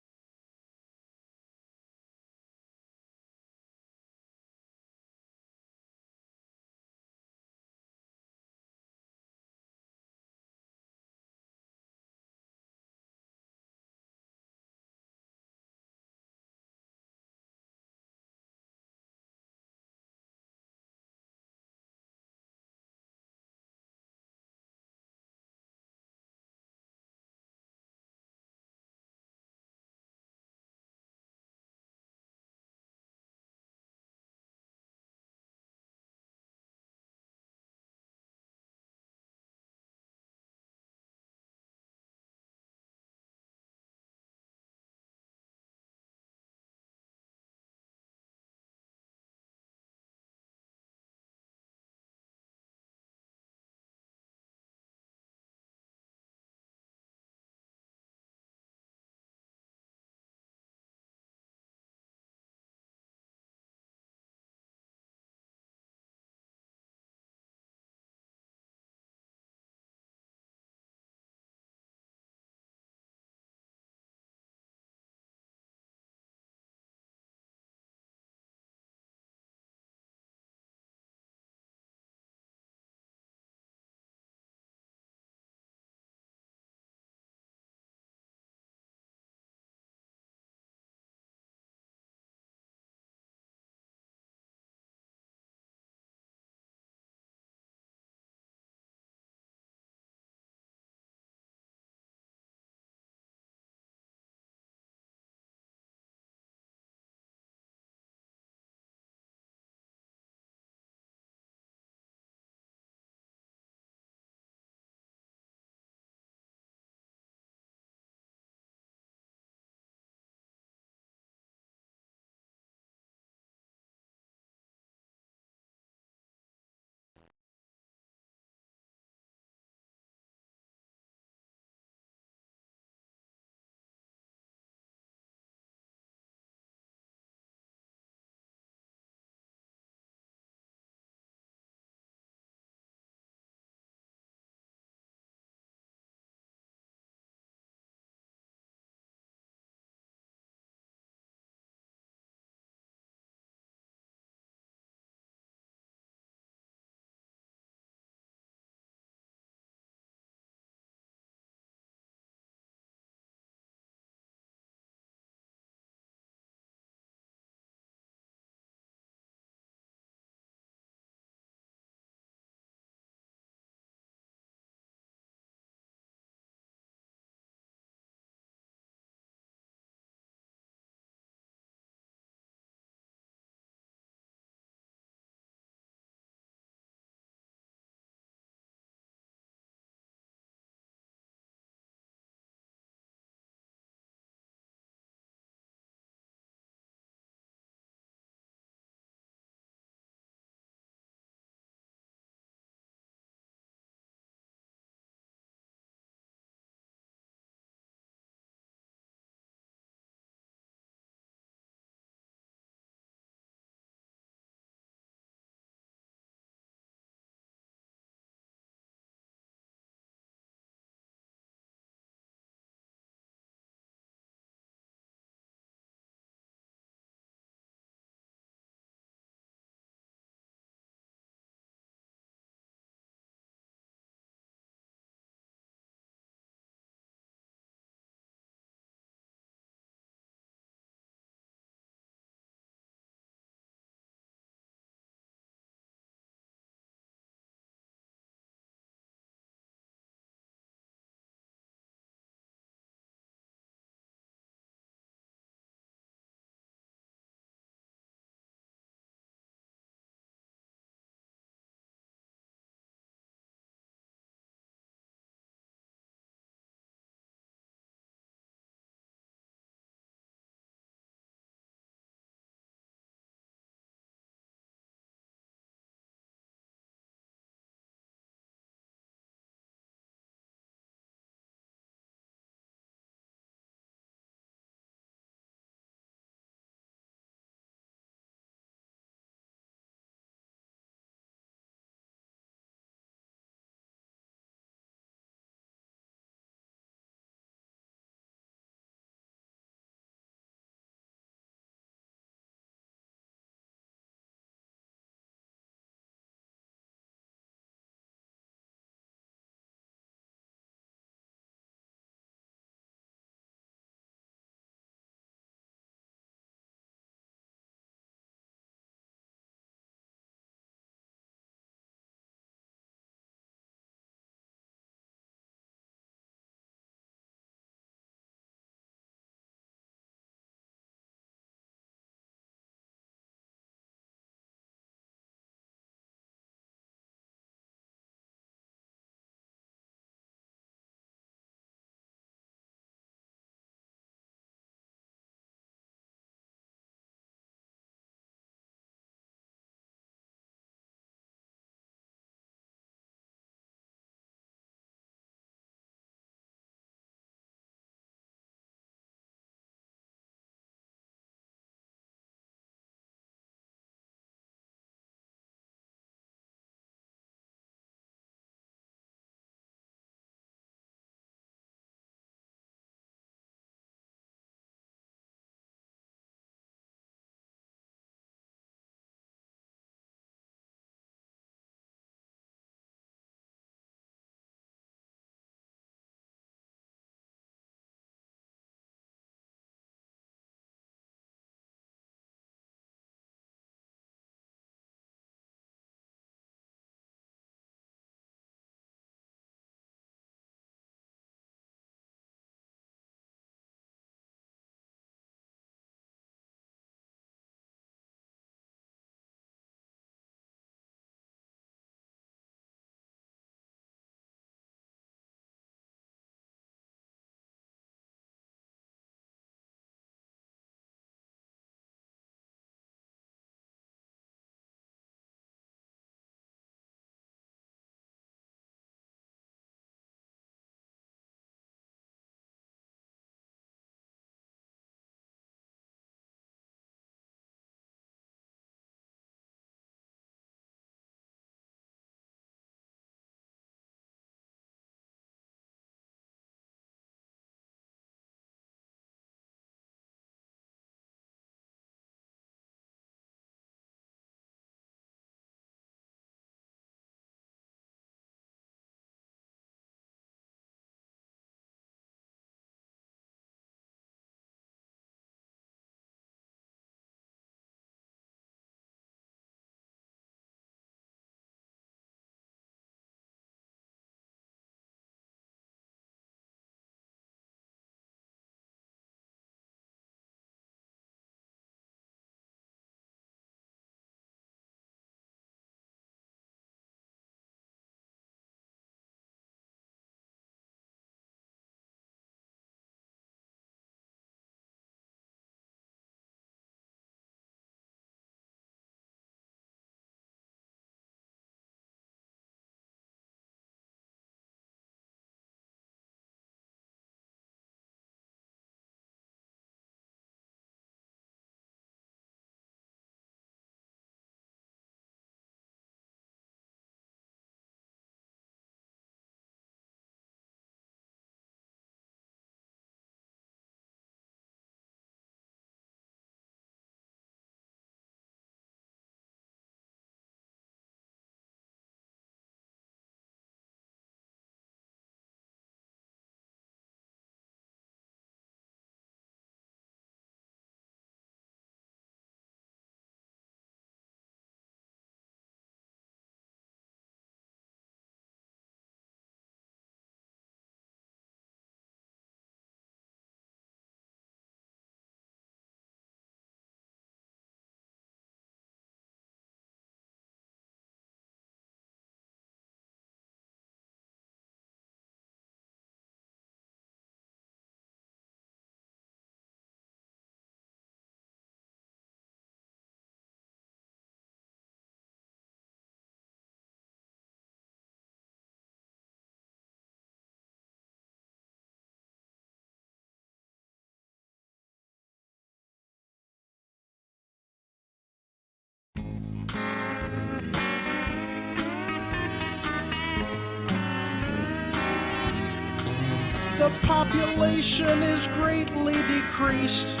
population is greatly decreased,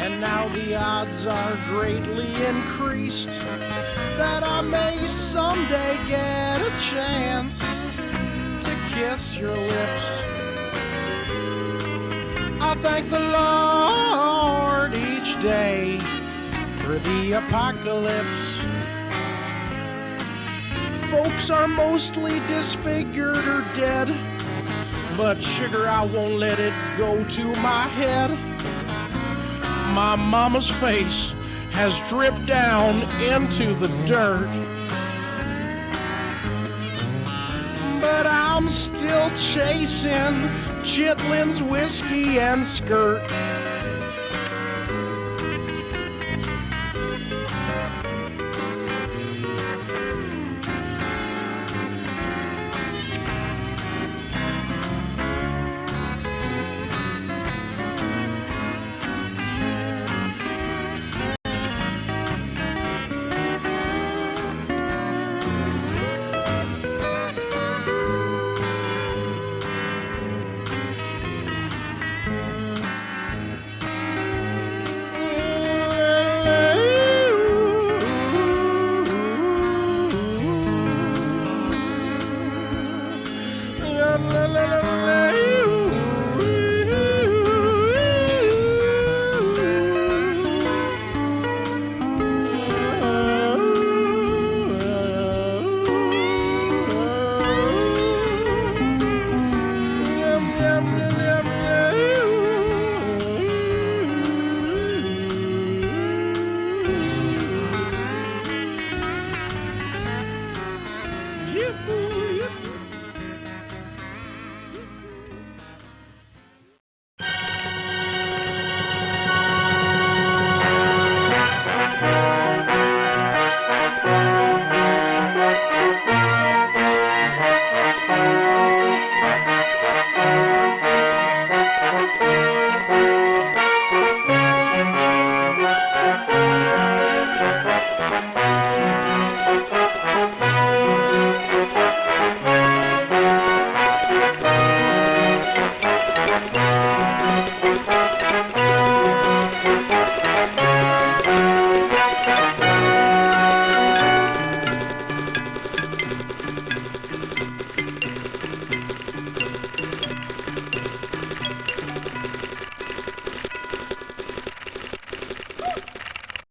and now the odds are greatly increased that I may someday get a chance to kiss your lips. I thank the Lord each day for the apocalypse. Folks are mostly disfigured or dead, but sugar, I won't let it go to my head. My mama's face has dripped down into the dirt, but I'm still chasing Chitlin's whiskey and skirt.